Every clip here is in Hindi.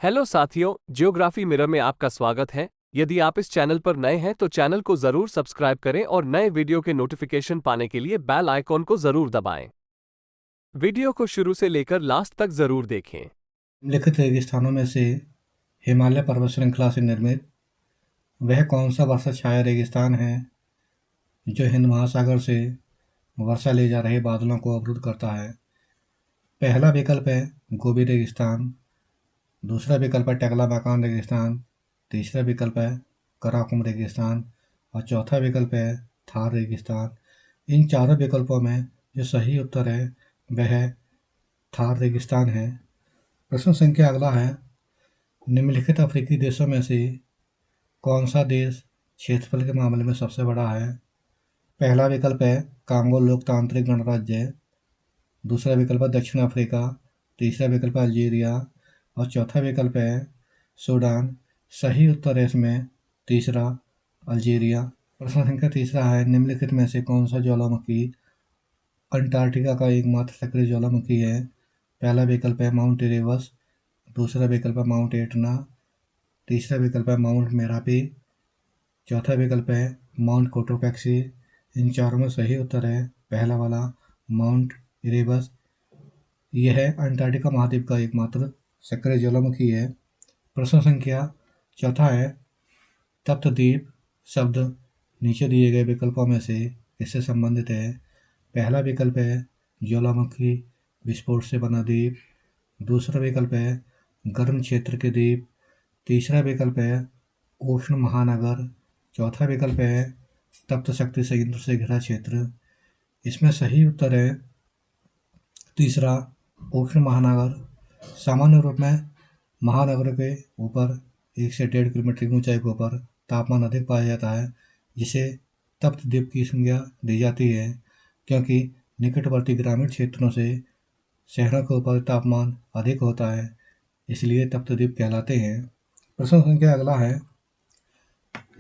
हेलो साथियों, ज्योग्राफी मिरर में आपका स्वागत है। यदि आप इस चैनल पर नए हैं तो चैनल को जरूर सब्सक्राइब करें और नए वीडियो के नोटिफिकेशन पाने के लिए बेल आइकॉन को जरूर दबाएं। वीडियो को शुरू से लेकर लास्ट तक जरूर देखें। निम्नलिखित रेगिस्तानों में से हिमालय पर्वत श्रृंखला से निर्मित वह कौन सा वर्षा छाया रेगिस्तान है जो हिंद महासागर से वर्षा ले जा रहे बादलों को अवरुद्ध करता है? पहला विकल्प है गोबी रेगिस्तान, दूसरा विकल्प है टकला-मकान रेगिस्तान, तीसरा विकल्प है कराकुम रेगिस्तान और चौथा विकल्प है थार रेगिस्तान। इन चारों विकल्पों में जो सही उत्तर है वह थार रेगिस्तान है। प्रश्न संख्या अगला है, निम्नलिखित अफ्रीकी देशों में से कौन सा देश क्षेत्रफल के मामले में सबसे बड़ा है? पहला विकल्प है कांगो लोकतांत्रिक गणराज्य, दूसरा विकल्प है दक्षिण अफ्रीका, तीसरा विकल्प है अल्जीरिया और चौथा विकल्प है सूडान। सही उत्तर है इसमें तीसरा, अल्जीरिया। प्रश्न संख्या तीसरा है, निम्नलिखित में से कौन सा ज्वालामुखी अंटार्कटिका का एकमात्र सक्रिय ज्वालामुखी है? पहला विकल्प है माउंट इरेबस, दूसरा विकल्प है माउंट एटना, तीसरा विकल्प है माउंट मेरापी, चौथा विकल्प है माउंट कोटोपैक्सी। इन चारों में सही उत्तर है पहला वाला, माउंट इरेबस। यह अंटार्कटिका महाद्वीप का एकमात्र सक्रिय ज्वालामुखी है। प्रश्न संख्या चौथा है, तप्तद्वीप शब्द नीचे दिए गए विकल्पों में से किससे संबंधित है? पहला विकल्प है ज्वालामुखी विस्फोट से बना द्वीप, दूसरा विकल्प है गर्म क्षेत्र के द्वीप, तीसरा विकल्प है उष्ण महानगर, चौथा विकल्प है तप्त शक्ति संयंत्र से घिरा क्षेत्र। इसमें सही उत्तर है तीसरा, उष्ण महानगर। सामान्य रूप में महानगरों के ऊपर 1 से 1.5 किलोमीटर की ऊंचाई के ऊपर तापमान अधिक पाया जाता है, जिसे तप्त द्वीप की संज्ञा दी जाती है, क्योंकि निकटवर्ती ग्रामीण क्षेत्रों से शहरों के ऊपर तापमान अधिक होता है, इसलिए तप्त द्वीप कहलाते हैं। प्रश्न संख्या अगला है,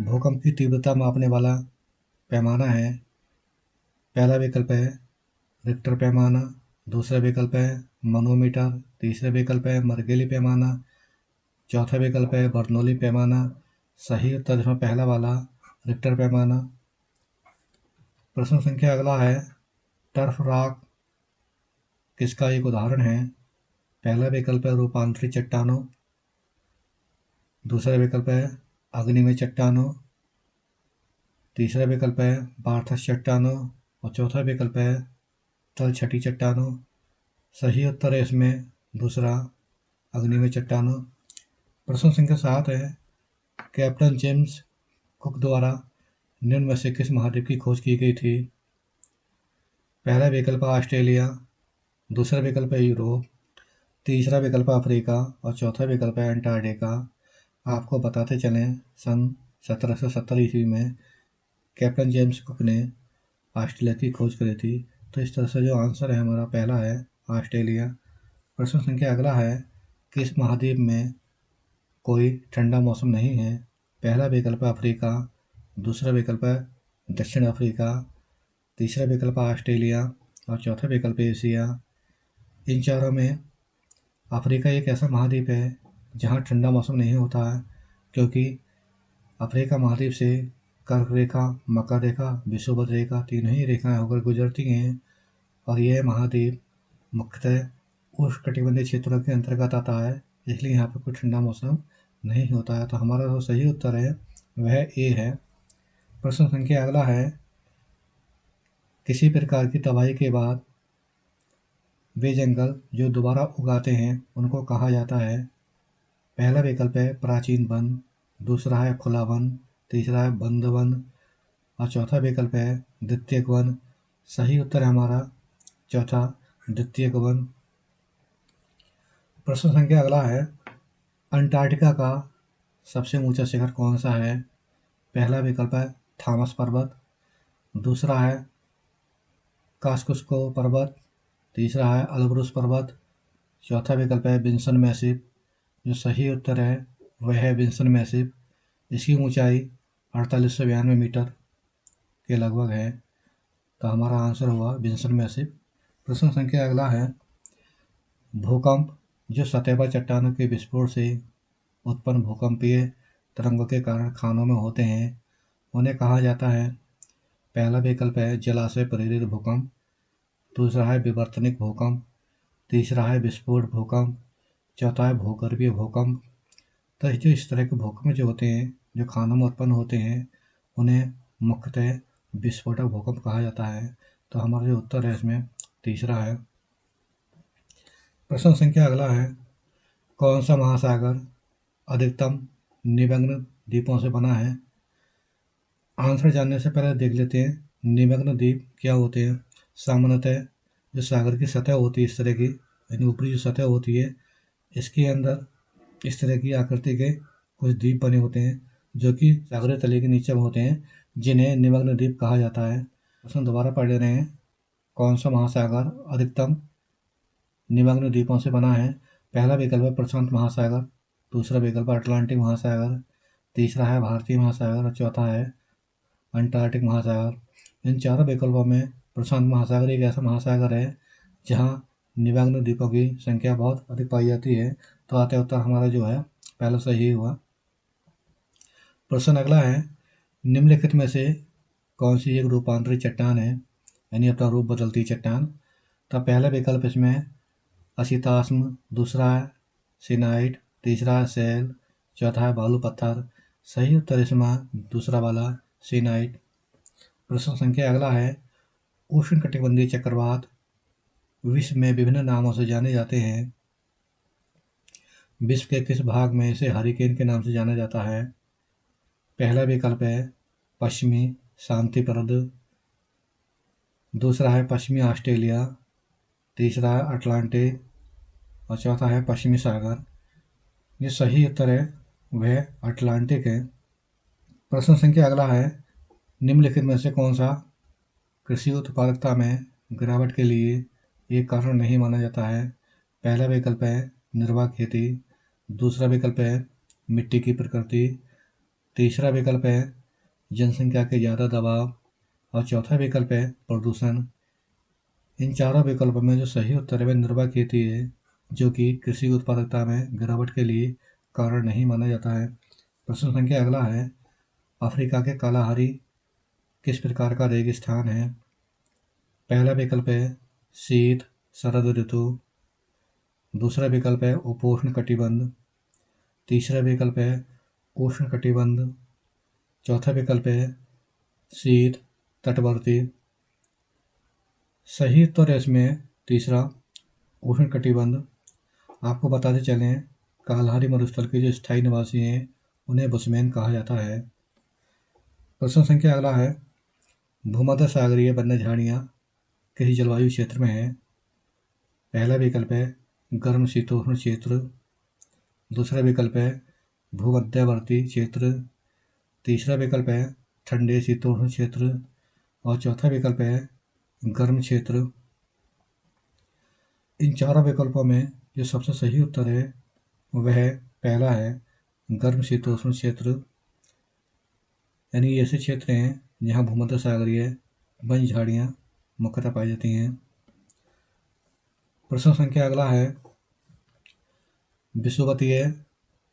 भूकंप की तीव्रता मापने वाला पैमाना है। पहला विकल्प है रिक्टर पैमाना, दूसरा विकल्प है मनोमीटर, तीसरा विकल्प है मर्केली पैमाना, चौथा विकल्प है बर्नौली पैमाना। सही उत्तर इसमें पहला वाला, रिक्टर पैमाना। प्रश्न संख्या अगला है, टर्फ रॉक किसका एक उदाहरण है? पहला विकल्प है रूपांतरित चट्टानों, दूसरा विकल्प है अग्निमय चट्टानों, तीसरा विकल्प है बार्थस चट्टानों और चौथा विकल्प है तलछटी चट्टानों। सही उत्तर है इसमें दूसरा, अग्निमय चट्टानों। प्रश्न संख्या 7 है, कैप्टन जेम्स कुक द्वारा निम्न में से किस महाद्वीप की खोज की गई थी? पहला विकल्प है ऑस्ट्रेलिया, दूसरा विकल्प है यूरोप, तीसरा विकल्प है अफ्रीका और चौथा विकल्प है अंटार्कटिका। आपको बताते चलें, सन 1770 ईस्वी में कैप्टन जेम्स कुक ने ऑस्ट्रेलिया की खोज करी थी। तो इस तरह से जो आंसर है हमारा पहला है ऑस्ट्रेलिया। प्रश्न संख्या अगला है, किस महाद्वीप में कोई ठंडा मौसम नहीं है? पहला विकल्प है अफ्रीका, दूसरा विकल्प है दक्षिण अफ्रीका, तीसरा विकल्प है ऑस्ट्रेलिया और चौथा विकल्प है एशिया। इन चारों में अफ्रीका एक ऐसा महाद्वीप है जहाँ ठंडा मौसम नहीं होता है, क्योंकि अफ्रीका महाद्वीप से कर्क रेखा, मकर रेखा, विषुवत रेखा तीनों ही रेखाएं होकर गुजरती हैं और यह महाद्वीप मुख्यतः उष्णकटिबंधीय क्षेत्रों के अंतर्गत आता है, इसलिए यहाँ पर कोई ठंडा मौसम नहीं होता है। तो हमारा जो सही उत्तर है वह ए है। प्रश्न संख्या अगला है, किसी प्रकार की तबाही के बाद वे जंगल जो दोबारा उगाते हैं उनको कहा जाता है? पहला विकल्प है प्राचीन वन, दूसरा है खुला वन, तीसरा है बंद वन और चौथा विकल्प है द्वितीयक वन। सही उत्तर है हमारा चौथा, द्वितीयक वन। प्रश्न संख्या अगला है, अंटार्कटिका का सबसे ऊंचा शिखर कौन सा है? पहला विकल्प है थॉमस पर्वत, दूसरा है कास्कुस्को पर्वत, तीसरा है अल्ब्रुस पर्वत, चौथा विकल्प है विंसन मैसिव। जो सही उत्तर है वह है विंसन मैसिव। इसकी ऊंचाई 4892 मीटर के लगभग है, तो हमारा आंसर हुआ विंसन मैसिव। प्रश्न संख्या अगला है, भूकंप जो सतह पर चट्टानों के विस्फोट से उत्पन्न भूकंपीय तरंगों के कारण खानों में होते हैं, उन्हें कहा जाता है। पहला विकल्प है जलाशय प्रेरित भूकंप, दूसरा है विवर्तनिक भूकंप, तीसरा है विस्फोट भूकंप, चौथा है भूगर्भीय भूकंप। तो जो इस तरह के भूकंप जो होते हैं, जो खानों में उत्पन्न होते हैं, उन्हें मुख्यतः विस्फोटक भूकंप कहा जाता है। तो हमारा जो उत्तर है इसमें तीसरा है। प्रश्न संख्या अगला है, कौन सा महासागर अधिकतम निमग्न द्वीपों से बना है? आंसर जानने से पहले देख लेते हैं निमग्न द्वीप क्या होते हैं। सामान्यतः जो सागर की सतह होती है इस तरह की, यानी ऊपरी जो सतह होती है, इसके अंदर इस तरह की आकृति के कुछ द्वीप बने होते हैं जो कि सागरीय तले के नीचे में होते हैं, जिन्हें निमग्न द्वीप कहा जाता है। प्रश्न दोबारा पढ़ ले रहे हैं, कौन सा महासागर अधिकतम निमग्न द्वीपों से बना है? पहला विकल्प है प्रशांत महासागर, दूसरा विकल्प है अटलांटिक महासागर, तीसरा है भारतीय महासागर और चौथा है अंटार्कटिक महासागर। इन चारों विकल्पों में प्रशांत महासागर एक ऐसा महासागर है जहाँ निमग्न द्वीपों की संख्या बहुत अधिक पाई जाती है। तो आते उत्तर हमारा जो है पहला सही हुआ। प्रश्न अगला है, निम्नलिखित में से कौन सी एक रूपांतरित चट्टान है, यानी अपना रूप बदलती चट्टान? तो पहला विकल्प इसमें असिताश्म, दूसरा है सिनाइट, तीसरा है सेल, चौथा है बालू पत्थर। सही उत्तर इसमें दूसरा वाला सिनाइट। प्रश्न संख्या अगला है, उष्णकटिबंधीय चक्रवात विश्व में विभिन्न नामों से जाने जाते हैं। विश्व के किस भाग में इसे हरिकेन के नाम से जाना जाता है? पहला विकल्प है पश्चिमी शांति प्रद, दूसरा है पश्चिमी ऑस्ट्रेलिया, तीसरा है अटलांटिक और चौथा है पश्चिमी सागर। ये सही उत्तर है वह अटलांटिक है। प्रश्न संख्या अगला है, निम्नलिखित में से कौन सा कृषि उत्पादकता में गिरावट के लिए एक कारण नहीं माना जाता है? पहला विकल्प है निर्वाह खेती, दूसरा विकल्प है मिट्टी की प्रकृति, तीसरा विकल्प है जनसंख्या के ज़्यादा दबाव और चौथा विकल्प है प्रदूषण। इन चारों विकल्पों में जो सही उत्तर है वह निर्वाह खेती है, जो कि कृषि उत्पादकता में गिरावट के लिए कारण नहीं माना जाता है। प्रश्न संख्या अगला है, अफ्रीका के कालाहारी किस प्रकार का रेगिस्तान है? पहला विकल्प है शीत शरद ऋतु, दूसरा विकल्प है उपोष्ण कटिबंध, तीसरा विकल्प है उष्ण कटिबंध, चौथा विकल्प है शीत तटवर्ती। सही उत्तर है इसमें तीसरा उष्ण कटिबंध। आपको बताते चलें, कालहारी मरुस्थल के जो स्थायी निवासी हैं उन्हें बुशमैन कहा जाता है। प्रश्न संख्या अगला है, भूमध्य सागरीय वन्य झाड़ियाँ किस जलवायु क्षेत्र में है? पहला विकल्प है गर्म शीतोष्ण क्षेत्र, दूसरा विकल्प है भूमध्यवर्ती क्षेत्र, तीसरा विकल्प है ठंडे शीतोष्ण क्षेत्र और चौथा विकल्प है गर्म क्षेत्र। इन चारों विकल्पों में जो सबसे सही उत्तर है वह पहला है गर्म शीतोष्ण क्षेत्र, यानी ये ऐसे क्षेत्र हैं जहाँ भूमध्य सागरीय वन झाड़ियाँ मुख्यतः पाई जाती हैं। प्रश्न संख्या अगला है, विषुवतीय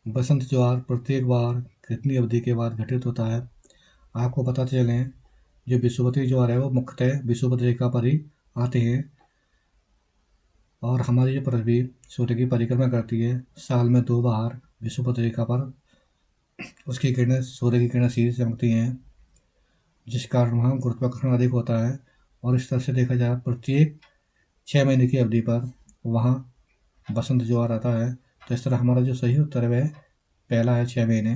बसंत ज्वार प्रत्येक बार कितनी अवधि के बाद घटित होता है? आपको पता चलें, जो विषुवतीय ज्वार है वो मुख्यतः विषुवत रेखा पर ही आते हैं और हमारी जो पृथ्वी सूर्य की परिक्रमा करती है साल में 2 बार विषुवत रेखा पर उसकी किरणें सूर्य की किरणें सीधे चमकती हैं, जिस कारण वहाँ गुरुत्वाकर्षण अधिक होता है। और इस तरह से देखा जाए प्रत्येक 6 महीने की अवधि पर वहाँ बसंत ज्वार आता है। तो इस तरह हमारा जो सही उत्तर है वह पहला है 6 महीने।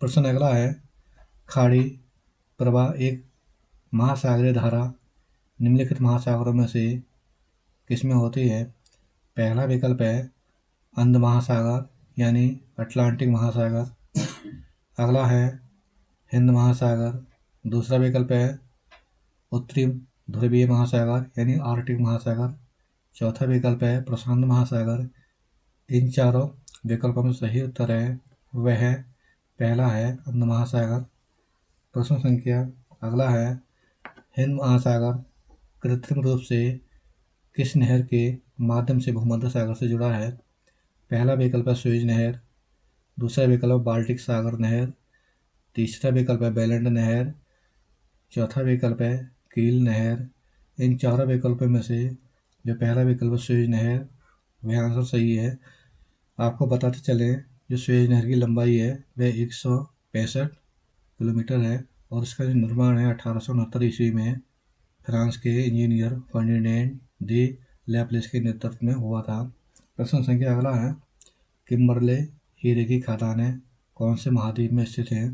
प्रश्न अगला है, खाड़ी प्रवाह एक महासागरीय धारा निम्नलिखित महासागरों में से किसमें होती है? पहला विकल्प है अंध महासागर यानी अटलांटिक महासागर, अगला है हिंद महासागर, दूसरा विकल्प है उत्तरी ध्रुवीय महासागर यानी आर्कटिक महासागर, चौथा विकल्प है प्रशांत महासागर। इन चारों विकल्पों में सही उत्तर है वह पहला है अंध महासागर। प्रश्न संख्या अगला है, हिंद महासागर कृत्रिम रूप से किस नहर के माध्यम से भूमध्य सागर से जुड़ा है? पहला विकल्प है सुएज नहर, दूसरा विकल्प है बाल्टिक सागर नहर, तीसरा विकल्प है बेलेंड नहर, चौथा विकल्प है कील नहर। इन चारों विकल्पों में से जो पहला विकल्प है सुएज नहर, वह आंसर सही है। आपको बताते चले, जो सुएज नहर की लंबाई है वह 165 किलोमीटर है और इसका जो निर्माण है 1869 ईस्वी में फ्रांस के इंजीनियर फर्डिनेंड डी लैप्लेस के नेतृत्व में हुआ था। प्रश्न संख्या अगला है, किम्बरले हीरे की खदानें कौन से महाद्वीप में स्थित हैं?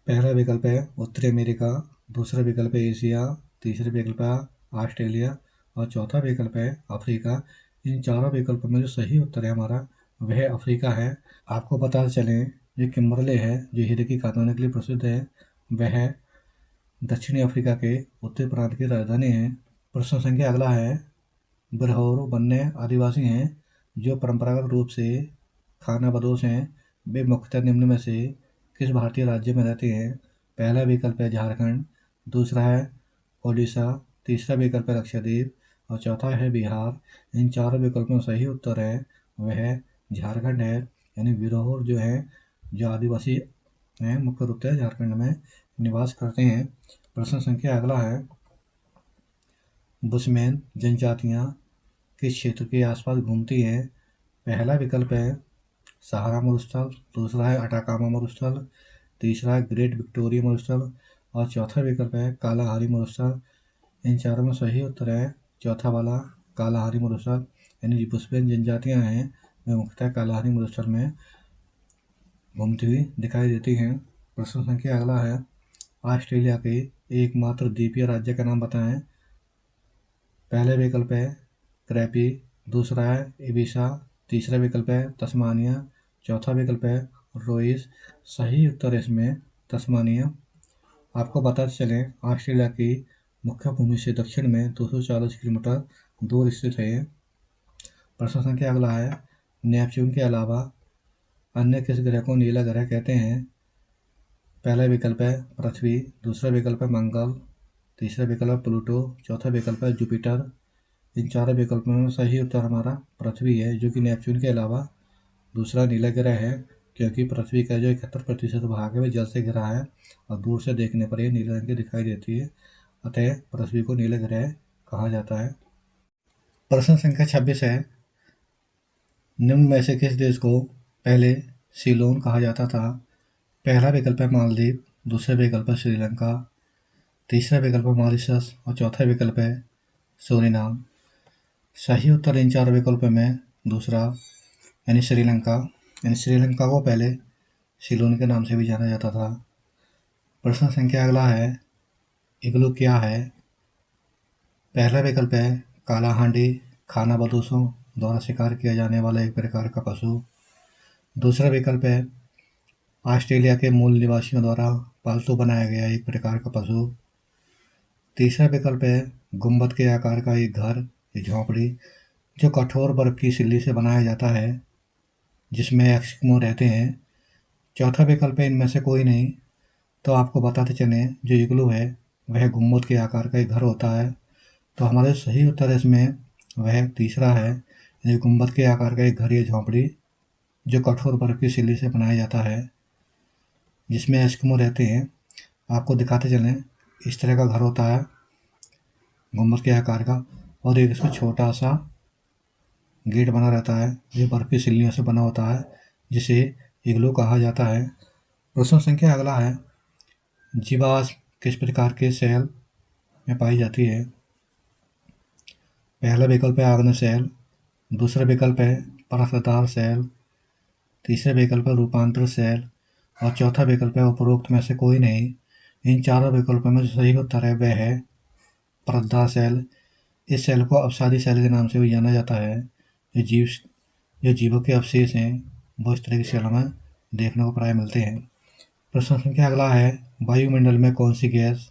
पहला विकल्प है उत्तरी अमेरिका, दूसरा विकल्प है एशिया, तीसरा विकल्प है ऑस्ट्रेलिया और चौथा विकल्प है अफ्रीका। इन चारों विकल्पों में जो सही उत्तर है हमारा वह अफ्रीका है। आपको पता चले, जो किम्बरले है जो हीरे की खदानों के लिए प्रसिद्ध है, वह दक्षिणी अफ्रीका के उत्तरी प्रांत की राजधानी है। प्रश्न संख्या अगला है, बिरहोर वन्य आदिवासी हैं जो परंपरागत रूप से खानाबदोश हैं, वे मुख्यतः निम्न में से किस भारतीय राज्य में रहते हैं? पहला विकल्प है झारखंड, दूसरा है ओडिशा, तीसरा विकल्प है लक्षद्वीप और चौथा है बिहार। इन चारों विकल्पों में सही उत्तर है वह झारखंड है। यानी बिरहोर जो है, जो आदिवासी हैं, मुख्य रूप से झारखंड में निवास करते हैं। प्रश्न संख्या अगला है, बुशमैन जनजातियाँ किस क्षेत्र के आसपास घूमती हैं? पहला विकल्प है सहारा मरुस्थल, दूसरा है अटाकामा मरुस्थल, तीसरा है ग्रेट विक्टोरिया मरुस्थल और चौथा विकल्प है कालाहारी मरुस्थल। इन चारों में सही उत्तर है चौथा वाला कालाहारी मरुस्थल। यानी जो बुशमैन जनजातियाँ हैं वे मुख्यतः कालाहारी मरुस्थल में घूमती हुई दिखाई देती हैं। प्रश्न संख्या अगला है, ऑस्ट्रेलिया के एकमात्र द्वीपीय राज्य का नाम बताएं। पहले विकल्प है क्रैपी, दूसरा है इबिसा, तीसरा विकल्प है तस्मानिया, चौथा विकल्प है रोइस। सही उत्तर है इसमें तस्मानिया। आपको बताते चलें, ऑस्ट्रेलिया की मुख्य भूमि से दक्षिण में 240 किलोमीटर दूर स्थित है। प्रश्न संख्या अगला है, नेपच्यून के अलावा अन्य किस ग्रह को नीला ग्रह कहते हैं? पहला विकल्प है पृथ्वी, दूसरा विकल्प है मंगल, तीसरा विकल्प है प्लूटो, चौथा विकल्प है जुपिटर। इन चारों विकल्पों में सही उत्तर हमारा पृथ्वी है, जो कि नेपच्यून के अलावा दूसरा नीला ग्रह है, क्योंकि पृथ्वी का जो 71% भाग है वह जल से घिरा है और दूर से देखने पर यह नीले रंग की दिखाई देती है, अतः पृथ्वी को नीला ग्रह कहा जाता है। प्रश्न संख्या 26 है, निम्न में से किस देश को पहले सीलोन कहा जाता था? पहला विकल्प है मालदीव, दूसरा विकल्प है श्रीलंका, तीसरा विकल्प है मॉरिशस और चौथा विकल्प है सूरीनाम। सही उत्तर इन चार विकल्पों में दूसरा यानी श्रीलंका। यानी श्रीलंका को पहले सिलोन के नाम से भी जाना जाता था। प्रश्न संख्या अगला है, इग्लू क्या है? पहला विकल्प है काला हांडी, खानाबदोशों द्वारा शिकार किया जाने वाला एक प्रकार का पशु। दूसरा विकल्प है ऑस्ट्रेलिया के मूल निवासियों द्वारा पालतू बनाया गया एक प्रकार का पशु। तीसरा विकल्प है गुंबद के आकार का एक घर या झोंपड़ी जो कठोर बर्फ की सिल्ली से बनाया जाता है, जिसमें एस्किमो रहते हैं। चौथा विकल्प है इनमें से कोई नहीं। तो आपको बताते चलें, जो इग्लू है वह गुंबद के आकार का एक घर होता है। तो हमारे सही उत्तर इसमें वह तीसरा है, यानी गुंबद के आकार का एक घर या झोंपड़ी जो कठोर बर्फ की सिल्ली से बनाया जाता है, जिसमें एस्किमो रहते हैं। आपको दिखाते चलें, इस तरह का घर होता है गुंबद के आकार का और एक इसमें छोटा सा गेट बना रहता है जो बर्फ की सिल्लियों से बना होता है, जिसे इग्लू कहा जाता है। प्रश्न संख्या अगला है, जीवाश्म किस प्रकार के सेल में पाई जाती है? पहला विकल्प है आग्नेय सेल, दूसरा विकल्प है परतदार सेल, तीसरा विकल्प है रूपांतर सेल और चौथा विकल्प है उपरोक्त में से कोई नहीं। इन चारों विकल्पों में जो सही उत्तर है वह है परतदार सेल। इस सेल को अपसादी सेल के नाम से भी जाना जाता है। जो जीवों के अवशेष हैं वो इस तरह की सेलों में देखने को प्राय मिलते हैं। प्रश्न संख्या अगला है, वायुमंडल में कौन सी गैस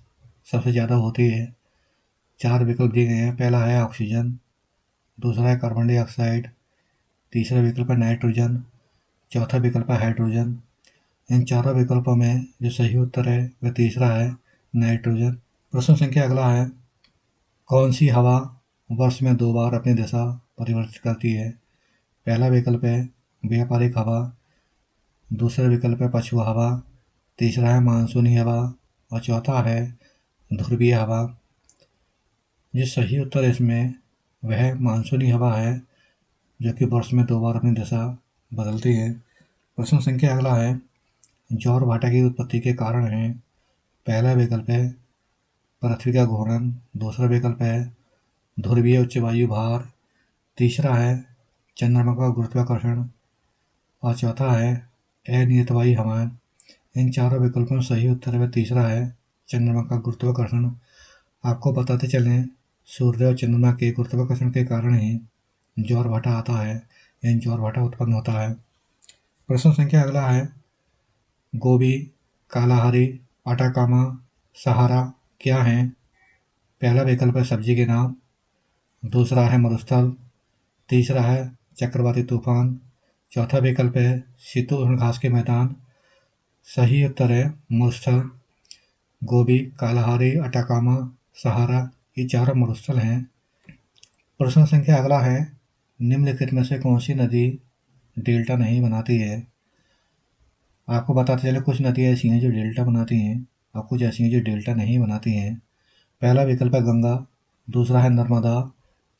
सबसे ज़्यादा होती है? चार विकल्प दिए गए हैं। पहला है ऑक्सीजन, दूसरा है कार्बन डाइऑक्साइड, तीसरा विकल्प है नाइट्रोजन, चौथा विकल्प है हाइड्रोजन। इन चारों विकल्पों में जो सही उत्तर है वह तीसरा है नाइट्रोजन। प्रश्न संख्या अगला है, कौन सी हवा वर्ष में 2 बार अपनी दिशा परिवर्तित करती है। पहला विकल्प है व्यापारिक हवा, दूसरा विकल्प है पछुआ हवा, तीसरा है मानसूनी हवा और चौथा है ध्रुवीय हवा। जो सही उत्तर इसमें वह मानसूनी हवा है, जो कि वर्ष में 2 बार अपनी दिशा बदलती है। प्रश्न संख्या अगला है, ज्वार-भाटा की उत्पत्ति के कारण हैं। पहला विकल्प है पृथ्वी का घूर्णन, दूसरा विकल्प है ध्रुवीय उच्च वायु भार, तीसरा है चंद्रमा का गुरुत्वाकर्षण और चौथा है अनियत वायु हवाएं। इन चारों विकल्पों में सही उत्तर है तीसरा है चंद्रमा का गुरुत्वाकर्षण। आपको बताते चलें, सूर्य और चंद्रमा के गुरुत्वाकर्षण के कारण ही ज्वार-भाटा आता है, यानी ज्वार-भाटा उत्पन्न होता है। प्रश्न संख्या अगला है, गोबी, कालाहारी, अटाकामा, सहारा क्या हैं? पहला विकल्प है सब्जी के नाम, दूसरा है मरुस्थल, तीसरा है चक्रवाती तूफान, चौथा विकल्प है शीतोष्ण घास के मैदान। सही उत्तर है मरुस्थल। गोबी, कालाहारी, अटाकामा, सहारा ये चारों मरुस्थल हैं। प्रश्न संख्या अगला है, निम्नलिखित में से कौन सी नदी डेल्टा नहीं बनाती है? आपको बताते चले कुछ नदियाँ ऐसी हैं जो डेल्टा बनाती हैं और कुछ ऐसी हैं जो डेल्टा नहीं बनाती हैं। पहला विकल्प है गंगा, दूसरा है नर्मदा,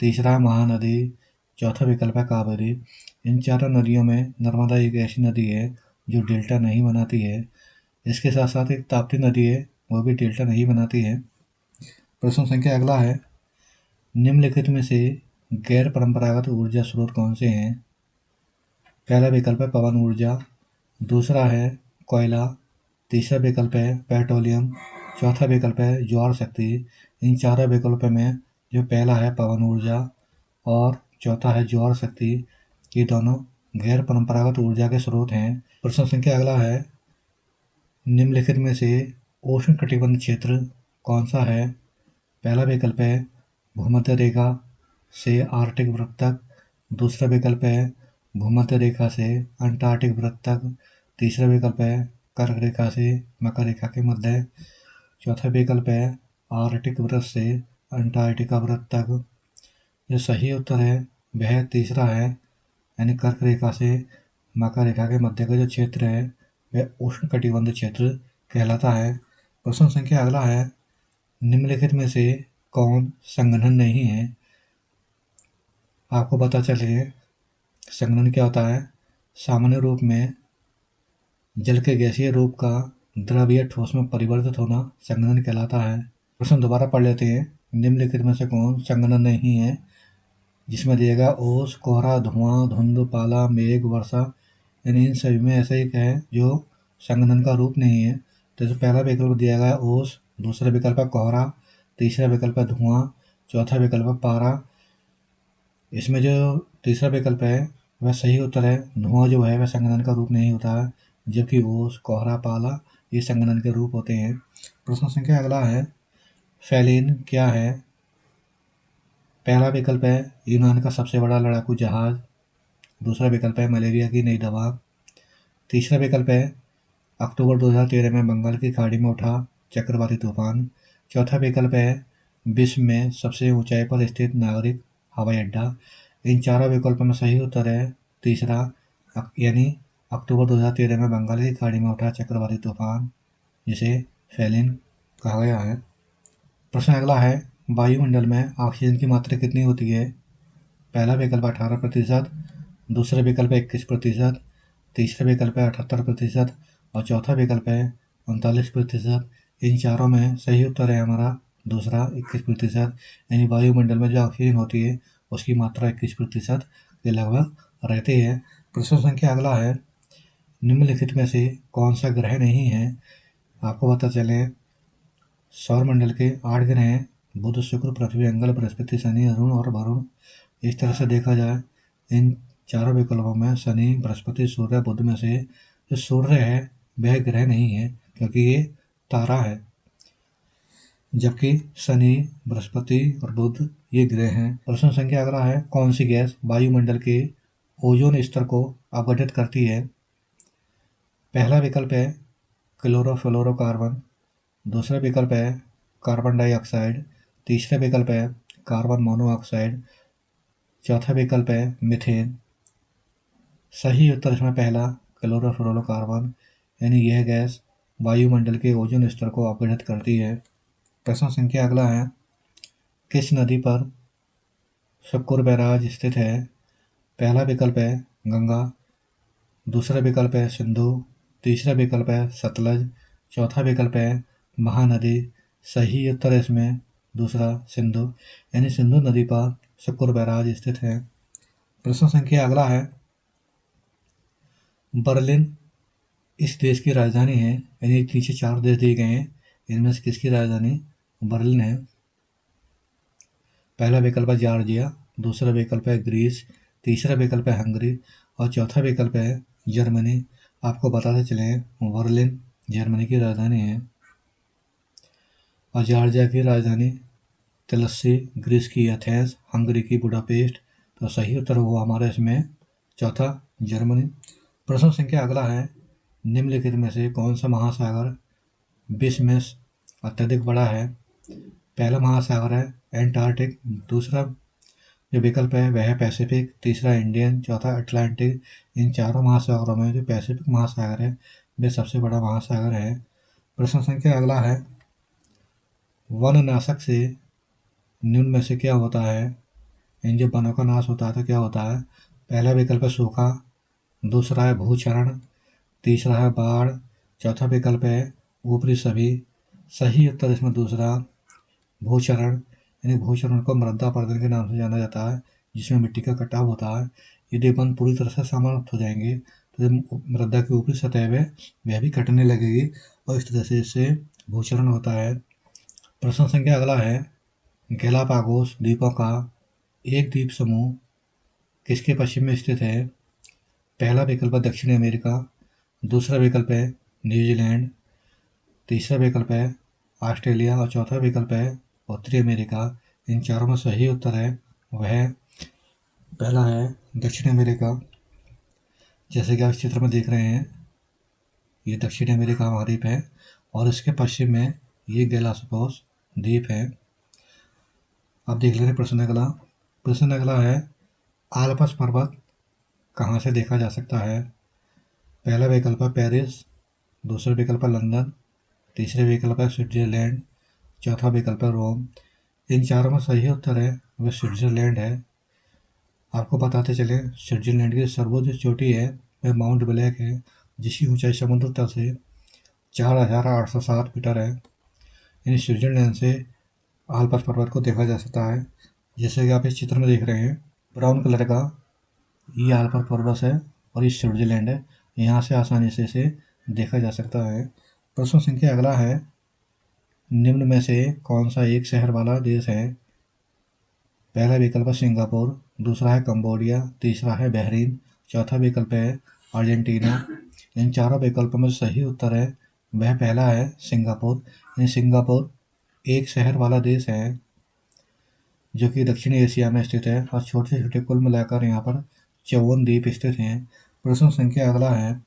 तीसरा है महानदी, चौथा विकल्प है कावेरी। इन चारों नदियों में नर्मदा एक ऐसी नदी है जो डेल्टा नहीं बनाती है। इसके साथ साथ एक ताप्ती नदी है, वो भी डेल्टा नहीं बनाती है। प्रश्न संख्या अगला है, निम्नलिखित में से गैर परंपरागत ऊर्जा स्रोत कौन से हैं? पहला विकल्प है पवन ऊर्जा, दूसरा है कोयला, तीसरा विकल्प है पेट्रोलियम, चौथा विकल्प है ज्वार शक्ति। इन चारों विकल्पों में जो पहला है पवन ऊर्जा और चौथा है ज्वार शक्ति, ये दोनों गैर परंपरागत ऊर्जा के स्रोत हैं। प्रश्न संख्या अगला है, निम्नलिखित में से उष्णकटिबंध क्षेत्र कौन सा है? पहला विकल्प है भूमध्य रेखा से आर्कटिक वृत्त तक, दूसरा विकल्प है भूमध्य रेखा से अंटार्कटिक वृत्त तक, तीसरा विकल्प है कर्क रेखा से मकर रेखा के मध्य, चौथा विकल्प है आर्कटिक वृत्त से अंटार्कटिका वृत्त तक। जो सही उत्तर है वह तीसरा है, यानी कर्क रेखा से मकर रेखा के मध्य का जो क्षेत्र है वह उष्णकटिबंध क्षेत्र कहलाता है। प्रश्न संख्या अगला है, निम्नलिखित में से कौन संघनन नहीं है? आपको पता चले संघनन क्या होता है। सामान्य रूप में जल के गैसीय रूप का द्रव या ठोस में परिवर्तित होना संघनन कहलाता है। प्रश्न दोबारा पढ़ लेते हैं, निम्नलिखित में से कौन संघनन नहीं है? जिसमें दिया गया ओस, कोहरा, धुआं, धुंध, पाला, मेघ, वर्षा, यानी इन सभी में ऐसा एक है जो संघनन का रूप नहीं है। तो जो पहला विकल्प दिया गया ओस, दूसरा विकल्प है कोहरा, तीसरा विकल्प है धुआं, चौथा विकल्प है पारा। इसमें जो तीसरा विकल्प है वह सही उत्तर है। धुआं जो है वह संघनन का रूप नहीं होता है, जबकि ओस, कोहरा, पाला ये संघनन के रूप होते हैं। प्रश्न संख्या अगला है, फैलीन क्या है? पहला विकल्प है यूनान का सबसे बड़ा लड़ाकू जहाज, दूसरा विकल्प है मलेरिया की नई दवा, तीसरा विकल्प है अक्टूबर 2013 में बंगाल की खाड़ी में उठा चक्रवाती तूफान, चौथा विकल्प है विश्व में सबसे ऊंचाई पर स्थित नागरिक हवाई अड्डा। इन चारों विकल्पों में सही उत्तर है तीसरा, यानी अक्टूबर 2013 में बंगाल की खाड़ी में उठा चक्रवाती तूफान, जिसे फैलिन कहा गया है। प्रश्न अगला है, वायुमंडल में ऑक्सीजन की मात्रा कितनी होती है? पहला विकल्प 18%, दूसरा विकल्प है 21%, तीसरा विकल्प है 78% और चौथा विकल्प है 39%। इन चारों में सही उत्तर है हमारा दूसरा 21%, यानी वायुमंडल में जो ऑक्सीजन होती है उसकी मात्रा 21% के लगभग रहती है। प्रश्न संख्या अगला है, निम्नलिखित में से कौन सा ग्रह नहीं है? आपको पता चले सौरमंडल के 8 ग्रह हैं, बुध, शुक्र, पृथ्वी, मंगल, बृहस्पति, शनि, अरुण और वरुण। इस तरह से देखा जाए इन चारों विकल्पों में शनि, बृहस्पति, सूर्य, बुध में से जो सूर्य है वह ग्रह नहीं है, क्योंकि ये तारा है, जबकि शनि, बृहस्पति और बुध ये ग्रह हैं। प्रश्न संख्या अगला है, कौन सी गैस वायुमंडल के ओजोन स्तर को अपघटित करती है? पहला विकल्प है क्लोरोफ्लोरोकार्बन, दूसरा विकल्प है कार्बन डाइऑक्साइड, तीसरा विकल्प है कार्बन मोनोऑक्साइड। चौथा विकल्प है मीथेन। सही उत्तर इसमें पहला क्लोरोफ्लोरोकार्बन, यानी यह गैस वायुमंडल के ओजोन स्तर को अपघटित करती है। प्रश्न संख्या अगला है, किस नदी पर शुक्र बैराज स्थित है? पहला विकल्प है गंगा, दूसरा विकल्प है सिंधु, तीसरा विकल्प है सतलज, चौथा विकल्प है महानदी। सही उत्तर है इसमें दूसरा सिंधु, यानी सिंधु नदी पर शुक्र बैराज स्थित है। प्रश्न संख्या अगला है, बर्लिन इस देश की राजधानी है, यानी नीचे 4 देश दिए गए हैं, इनमें से किसकी राजधानी बर्लिन है? पहला विकल्प है जॉर्जिया, दूसरा विकल्प है ग्रीस, तीसरा विकल्प है हंगरी और चौथा विकल्प है जर्मनी। आपको बताते चले बर्लिन जर्मनी की राजधानी है और जॉर्जिया की राजधानी तिलस्सी, ग्रीस की एथेंस, हंगरी की बुडापेस्ट। तो सही उत्तर हुआ हमारा इसमें चौथा जर्मनी। प्रश्न संख्या अगला है, निम्नलिखित में से कौन सा महासागर विश्व में अत्यधिक बड़ा है? पहला महासागर है एंटार्क्टिक, दूसरा जो विकल्प है वह है पैसिफिक, तीसरा इंडियन, चौथा अटलांटिक। इन चारों महासागरों में जो पैसिफिक महासागर है वह सबसे बड़ा महासागर है। प्रश्न संख्या अगला है, वननाशक से निम्न में से क्या होता है? इन जो वनों का नाश होता है तो क्या होता है? पहला विकल्प है सूखा, दूसरा है भूक्षरण, तीसरा है बाढ़, चौथा विकल्प है ऊपरी सभी। सही उत्तर इसमें दूसरा भूक्षरण, यानी भूक्षरण को मृदा अपरदन के नाम से जाना जाता है, जिसमें मिट्टी का कटाव होता है। यदि वन पूरी तरह से समाप्त हो जाएंगे तो जो मृदा की ऊपरी सतह है वह भी कटने लगेगी और इस तरह से इससे भूक्षरण होता है। प्रश्न संख्या अगला है, गैलापागोस द्वीपों का एक द्वीप समूह किसके पश्चिम में स्थित है? पहला विकल्प है दक्षिण अमेरिका, दूसरा विकल्प है न्यूजीलैंड, तीसरा विकल्प है ऑस्ट्रेलिया और चौथा विकल्प है उत्तरी अमेरिका। इन चारों में सही उत्तर है वह पहला है दक्षिण अमेरिका। जैसे कि आप इस चित्र में देख रहे हैं, ये दक्षिण अमेरिका महाद्वीप है और इसके पश्चिम में ये गैलापागोस द्वीप है। अब देख ले रहे प्रश्न अगला। प्रश्न अगला है, आल्प्स पर्वत कहाँ से देखा जा सकता है? पहला विकल्प है पेरिस, दूसरा विकल्प है लंदन, तीसरा विकल्प है स्विट्जरलैंड, चौथा विकल्प है रोम। इन चारों में सही उत्तर है वह स्विट्जरलैंड है। आपको बताते चले, स्विट्जरलैंड की सर्वोच्च चोटी है वह माउंट ब्लैक है, जिसकी ऊंचाई समुद्र तल से 4,807 मीटर है। यानी स्विट्जरलैंड से आल्प्स पर्वत को देखा जा सकता है। जैसे कि आप इस चित्र में देख रहे हैं, ब्राउन कलर का ये आल्प्स पर्वत है और ये स्विट्जरलैंड है। यहाँ से आसानी से इसे देखा जा सकता है। प्रश्न संख्या अगला है, निम्न में से कौन सा एक शहर वाला देश है? पहला विकल्प है सिंगापुर, दूसरा है कंबोडिया, तीसरा है बहरीन, चौथा विकल्प है अर्जेंटीना। इन चारों विकल्पों में सही उत्तर है वह पहला है सिंगापुर। यानी सिंगापुर एक शहर वाला देश है जो कि दक्षिणी एशिया में स्थित है और छोटे छोटे कुल मिलाकर यहाँ पर 54 द्वीप स्थित हैं। प्रश्न संख्या अगला है,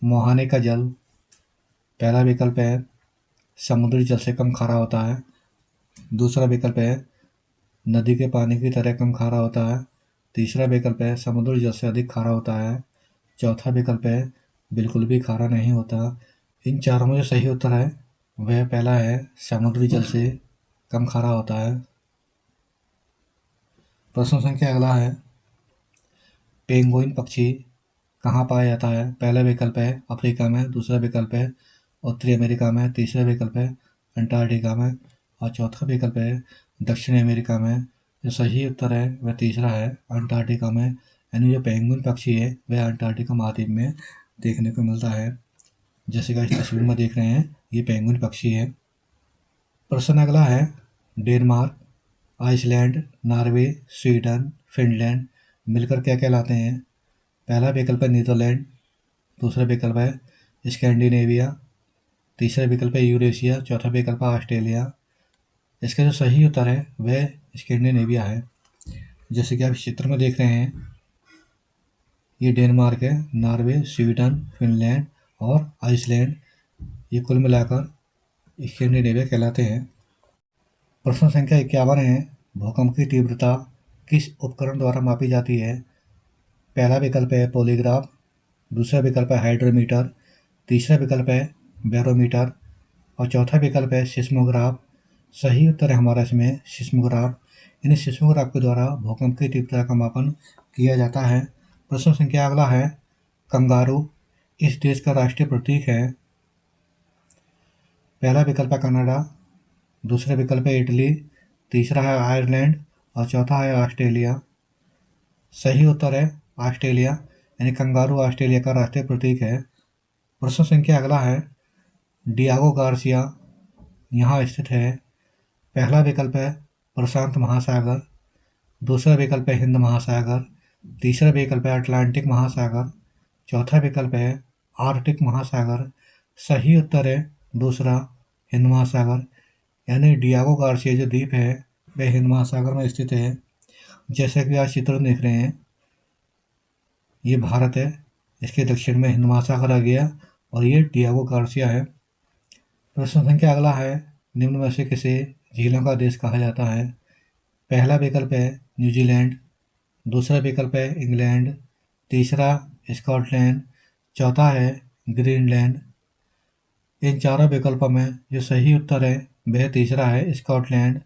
मुहाने का जल पहला विकल्प है समुद्री जल से कम खारा होता है, दूसरा विकल्प है नदी के पानी की तरह कम खारा होता है, तीसरा विकल्प है समुद्री जल से अधिक खारा होता है, चौथा विकल्प है बिल्कुल भी खारा नहीं होता। इन चारों में जो सही उत्तर है वह पहला है समुद्री जल से कम खारा होता है। प्रश्न संख्या अगला है, पेंगुइन पक्षी कहाँ पाया जाता है? पहला विकल्प है अफ्रीका में, दूसरा विकल्प है उत्तरी अमेरिका में, तीसरा विकल्प है अंटार्कटिका में और चौथा विकल्प है दक्षिण अमेरिका में। जो सही उत्तर है वह तीसरा है अंटार्कटिका में। यानी जो पेंगुइन पक्षी है वह अंटार्कटिका महाद्वीप में देखने को मिलता है। जैसे कि इस तस्वीर में देख रहे हैं, ये पेंगुइन पक्षी है। प्रश्न अगला है, Denmark, Iceland, Norway, Sweden, Finland मिलकर क्या कहलाते हैं? पहला विकल्प है नीदरलैंड, दूसरा विकल्प है स्कैंडिनेविया, तीसरा विकल्प है यूरेशिया, चौथा विकल्प है ऑस्ट्रेलिया। इसका जो सही उत्तर है वह स्कैंडिनेविया है। जैसे कि आप इस चित्र में देख रहे हैं, ये डेनमार्क है, नॉर्वे, स्वीडन, फिनलैंड और आइसलैंड ये कुल मिलाकर स्कैंडिनेविया कहलाते हैं। प्रश्न संख्या 51 है, भूकंप की तीव्रता किस उपकरण द्वारा मापी जाती है? पहला विकल्प है पॉलीग्राफ, दूसरा विकल्प है हाइड्रोमीटर, तीसरा विकल्प है बैरोमीटर और चौथा विकल्प है सिस्मोग्राफ। सही उत्तर है हमारा इसमें सिस्मोग्राफ। यानी सिस्मोग्राफ के द्वारा भूकंप की तीव्रता का मापन किया जाता है। प्रश्न संख्या अगला है, कंगारू इस देश का राष्ट्रीय प्रतीक है? पहला विकल्प है कनाडा, दूसरा विकल्प है इटली, तीसरा है आयरलैंड और चौथा है ऑस्ट्रेलिया। सही उत्तर है ऑस्ट्रेलिया, यानी कंगारू ऑस्ट्रेलिया का राष्ट्रीय प्रतीक है। प्रश्न संख्या अगला है, डियागो गार्सिया यहाँ स्थित है? पहला विकल्प है प्रशांत महासागर, दूसरा विकल्प है हिंद महासागर, तीसरा विकल्प है अटलांटिक महासागर, चौथा विकल्प है आर्कटिक महासागर। सही उत्तर है दूसरा हिंद महासागर, यानी डियागो गार्सिया जो द्वीप है वह हिंद महासागर में स्थित है। जैसा कि आज चित्र देख रहे हैं, ये भारत है, इसके दक्षिण में हिंद महासागर आ गया और ये डियागो गार्सिया है। प्रश्न संख्या अगला है, निम्न में से किसे झीलों का देश कहा जाता है? पहला विकल्प है न्यूजीलैंड, दूसरा विकल्प है इंग्लैंड, तीसरा स्कॉटलैंड, चौथा है ग्रीनलैंड। इन चारों विकल्पों में जो सही उत्तर है वह तीसरा है स्कॉटलैंड।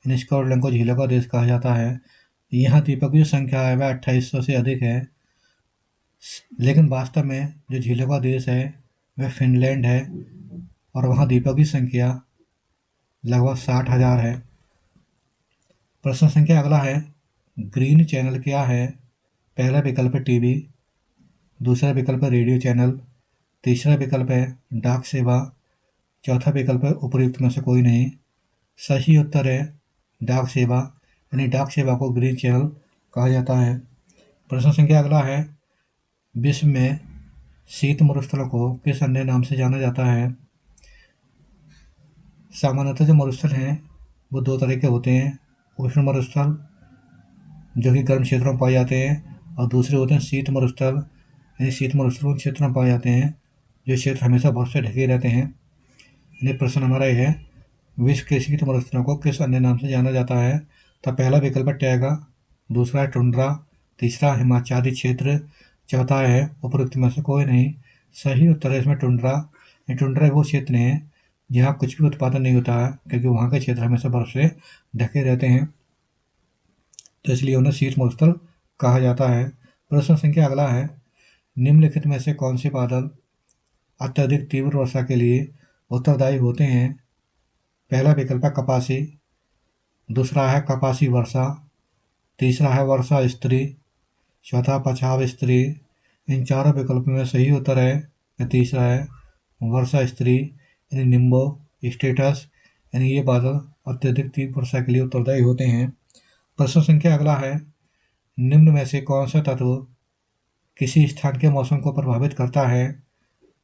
इन स्कॉटलैंड को झीलों का देश कहा जाता है। यहाँ द्वीपों की जो संख्या है वह 2800 से अधिक है, लेकिन वास्तव में जो झीलों का देश है वह फिनलैंड है और वहाँ द्वीपों की संख्या लगभग 60,000 है। प्रश्न संख्या अगला है, ग्रीन चैनल क्या है? पहला विकल्प है टीवी, दूसरा विकल्प है रेडियो चैनल, तीसरा विकल्प है डाक सेवा, चौथा विकल्प है उपयुक्त में से कोई नहीं। सही उत्तर है डाक सेवा, यानी डाक सेवा को ग्रीन चैनल कहा जाता है। प्रश्न संख्या अगला है, विश्व में शीत मरुस्थल को किस अन्य नाम से जाना जाता है? सामान्यतः जो मरुस्थल हैं वो दो तरह के होते हैं, उष्ण मरुस्थल जो कि गर्म क्षेत्रों में पाए जाते हैं और दूसरे होते हैं शीत मरुस्थल, यानी शीत मरुस्थल उन क्षेत्रों में पाए जाते हैं जो क्षेत्र हमेशा बर्फ से ढके रहते हैं। यानी प्रश्न हमारा यह है, विश्व के शीत मरुस्थलों को किस अन्य नाम से जाना जाता है? तो पहला विकल्प है टैगा, दूसरा है टुंड्रा, तीसरा हिमाच्छादित क्षेत्र, चौथा है उपरोक्त में से कोई नहीं। सही उत्तर है इसमें टुंड्रा। टुंड्रा वो क्षेत्र है जहाँ कुछ भी उत्पादन नहीं होता है, क्योंकि वहाँ के क्षेत्र हमेशा बर्फ से ढके रहते हैं, तो इसलिए उन्हें शीत मरुस्थल कहा जाता है। प्रश्न संख्या अगला है, निम्नलिखित में से कौन से बादल अत्यधिक तीव्र वर्षा के लिए उत्तरदायी होते हैं? पहला विकल्प है कपासी, दूसरा है कपासी वर्षा, तीसरा है वर्षा स्त्री, चौथा पछाव स्त्री। इन चारों विकल्पों में सही उत्तर है तीसरा है वर्षा स्त्री, यानी निम्बो स्टेटस, यानी ये बादल अत्यधिक तीव्र वर्षा के लिए उत्तरदायी होते हैं। प्रश्न संख्या अगला है, निम्न में से कौन सा तत्व किसी स्थान के मौसम को प्रभावित करता है?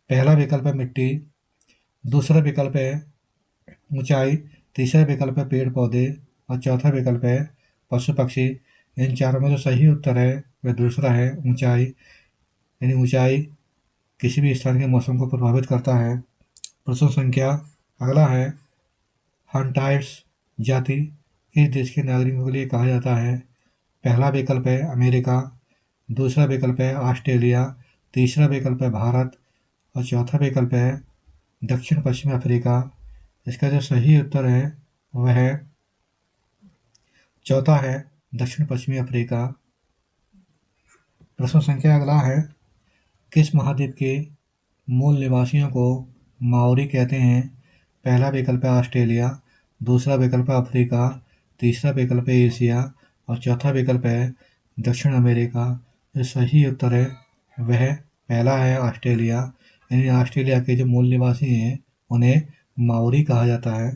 पहला विकल्प है मिट्टी, दूसरा विकल्प है ऊंचाई, तीसरा विकल्प है पेड़ पौधे और चौथा विकल्प है पशु पक्षी। इन चारों में जो सही उत्तर है वह दूसरा है ऊंचाई, यानी ऊंचाई किसी भी स्थान के मौसम को प्रभावित करता है। प्रश्न संख्या अगला है, हंटाइट्स जाति किस देश के नागरिकों के लिए कहा जाता है? पहला विकल्प है अमेरिका, दूसरा विकल्प है ऑस्ट्रेलिया, तीसरा विकल्प है भारत और चौथा विकल्प है दक्षिण पश्चिमी अफ्रीका। इसका जो सही उत्तर है वह चौथा है दक्षिण पश्चिमी अफ्रीका। प्रश्न संख्या अगला है, किस महाद्वीप के मूल निवासियों को माओरी कहते हैं? पहला विकल्प है ऑस्ट्रेलिया, दूसरा विकल्प है अफ्रीका, तीसरा विकल्प है एशिया और चौथा विकल्प है दक्षिण अमेरिका। जो सही उत्तर है वह पहला है ऑस्ट्रेलिया, यानी ऑस्ट्रेलिया के जो मूल निवासी हैं उन्हें माओरी कहा जाता है।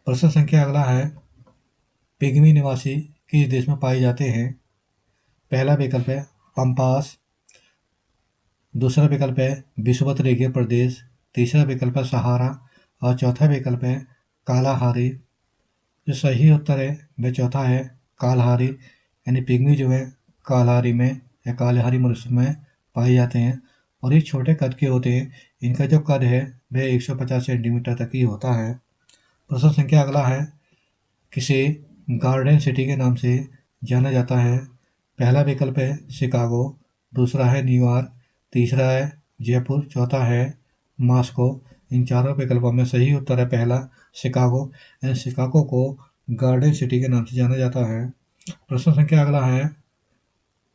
प्रश्न संख्या अगला है, पिग्मी निवासी किस देश में पाए जाते हैं? पहला विकल्प है पंपास, दूसरा विकल्प है विषुवत रेखीय प्रदेश, तीसरा विकल्प है सहारा और चौथा विकल्प है कालाहारी। जो सही उत्तर है वह चौथा है कालहारी, यानी पिग्मी जो है कालहारी में या कालहारी मरुस्थल में पाए जाते हैं और ये छोटे कद के होते हैं। इनका जो कद है वह 150 सेंटीमीटर तक ही होता है। प्रश्न संख्या अगला है, किसे गार्डन सिटी के नाम से जाना जाता है? पहला विकल्प है शिकागो, दूसरा है न्यूयॉर्क, तीसरा है जयपुर, चौथा है मॉस्को। इन चारों विकल्पों में सही उत्तर है पहला शिकागो। शिकागो को गार्डन सिटी के नाम से जाना जाता है। प्रश्न संख्या अगला है,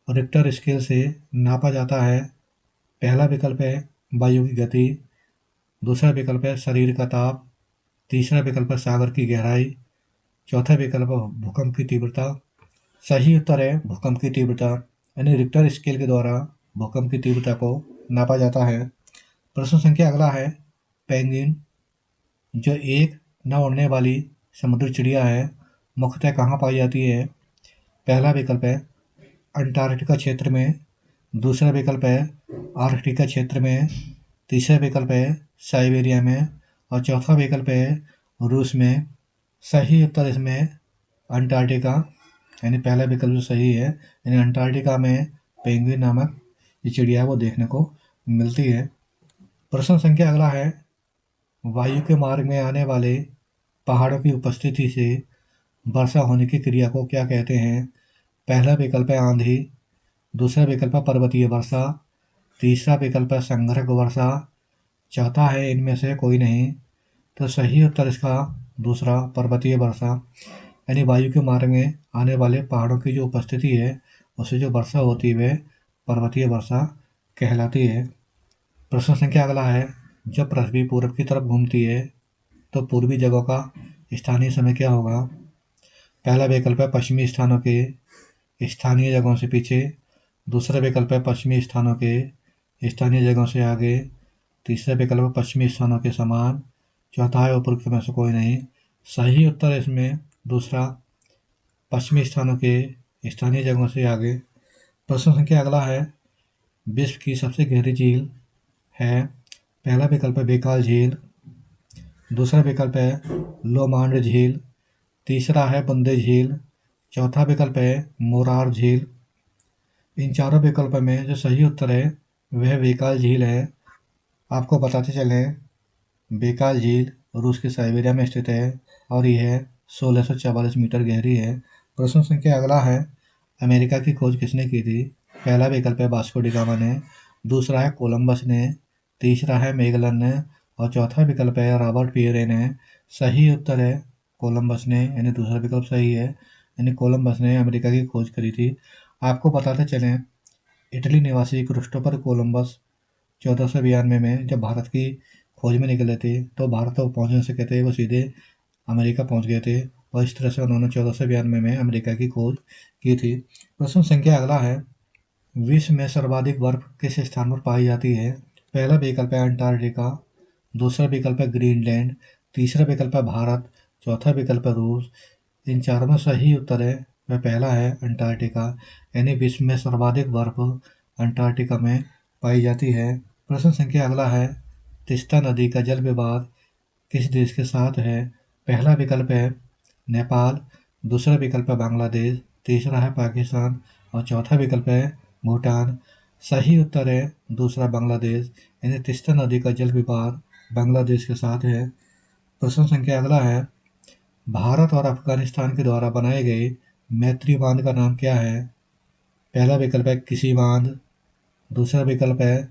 रिक्टर स्केल से नापा जाता है? पहला विकल्प है वायु की गति, दूसरा विकल्प है शरीर का ताप, तीसरा विकल्प है सागर की गहराई, चौथा विकल्प है भूकंप की तीव्रता। सही उत्तर है भूकंप की तीव्रता, यानी रिक्टर स्केल के द्वारा भूकंप की तीव्रता को नापा जाता है। प्रश्न संख्या अगला है, पेंगुइन जो एक न उड़ने वाली समुद्री चिड़िया है, मुख्यतः कहाँ पाई जाती है? पहला विकल्प है अंटार्कटिका क्षेत्र में, दूसरा विकल्प है आर्कटिका क्षेत्र में, तीसरा विकल्प है साइबेरिया में, और चौथा विकल्प है रूस में। सही उत्तर इसमें अंटार्कटिका, यानी पहला विकल्प जो सही है, यानी अंटार्कटिका में पेंगुइन नामक ये चिड़िया वो देखने को मिलती है। प्रश्न संख्या अगला है, वायु के मार्ग में आने वाले पहाड़ों की उपस्थिति से वर्षा होने की क्रिया को क्या कहते हैं? पहला विकल्प है आंधी, दूसरा विकल्प है पर्वतीय वर्षा, तीसरा विकल्प है संघर्ष वर्षा, चौथा है इनमें से कोई नहीं। तो सही उत्तर इसका दूसरा पर्वतीय वर्षा, यानी वायु के मार्ग में आने वाले पहाड़ों की जो उपस्थिति है उससे जो वर्षा होती है वह पर्वतीय वर्षा कहलाती है। प्रश्न संख्या अगला है, जब पृथ्वी पूरब की तरफ घूमती है तो पूर्वी जगहों का स्थानीय समय क्या होगा? पहला विकल्प है पश्चिमी स्थानों के स्थानीय जगहों से पीछे, दूसरा विकल्प है पश्चिमी स्थानों के स्थानीय जगहों से आगे, तीसरा विकल्प है पश्चिमी स्थानों के समान, चौथा है उपरोक्त में से कोई नहीं। सही उत्तर इसमें दूसरा पश्चिमी स्थानों के स्थानीय जगहों से आगे। प्रश्न संख्या अगला है, विश्व की सबसे गहरी झील है? पहला विकल्प है बेकाल झील, दूसरा विकल्प है लोमांड झील, तीसरा है बुंदे झील, चौथा विकल्प है मोरार झील। इन चारों विकल्पों में जो सही उत्तर है वह बेकाल झील है। आपको बताते चलें, बेकाल झील रूस के साइबेरिया में स्थित है और यह 1644 मीटर गहरी है। प्रश्न संख्या अगला है, अमेरिका की खोज किसने की थी? पहला विकल्प है वास्को डी गामा ने, दूसरा है कोलंबस ने, तीसरा है मैगलन ने, और चौथा विकल्प है रॉबर्ट पियरे ने। सही उत्तर है कोलंबस ने, यानी दूसरा विकल्प सही है, यानी कोलंबस ने अमेरिका की खोज करी थी। आपको बताते चलें, इटली निवासी क्रिस्टोफर कोलंबस 1492 में जब भारत की खोज में निकले थे तो भारत तक पहुँचने से कहते वो सीधे अमेरिका पहुँच गए थे, और इस तरह से उन्होंने 1492 में अमेरिका की खोज की थी। प्रश्न संख्या अगला है, विश्व में सर्वाधिक बर्फ किस स्थान पर पाई जाती है? पहला विकल्प है अंटार्कटिका, दूसरा विकल्प है ग्रीनलैंड, तीसरा विकल्प है भारत, चौथा विकल्प है रूस। इन चारों में सही उत्तर है वह पहला है अंटार्कटिका, यानी विश्व में सर्वाधिक बर्फ अंटार्कटिका में पाई जाती है। प्रश्न संख्या अगला है, तीस्ता नदी का जल विवाद किस देश के साथ है? पहला विकल्प है नेपाल, दूसरा विकल्प है बांग्लादेश, तीसरा है पाकिस्तान, और चौथा विकल्प है भूटान। सही उत्तर है दूसरा बांग्लादेश, यानी तीस्ता नदी का जल विवाद बांग्लादेश के साथ है। प्रश्न संख्या अगला है, भारत और अफगानिस्तान के द्वारा बनाए गए मैत्री बांध का नाम क्या है? पहला विकल्प है किसी बांध, दूसरा विकल्प है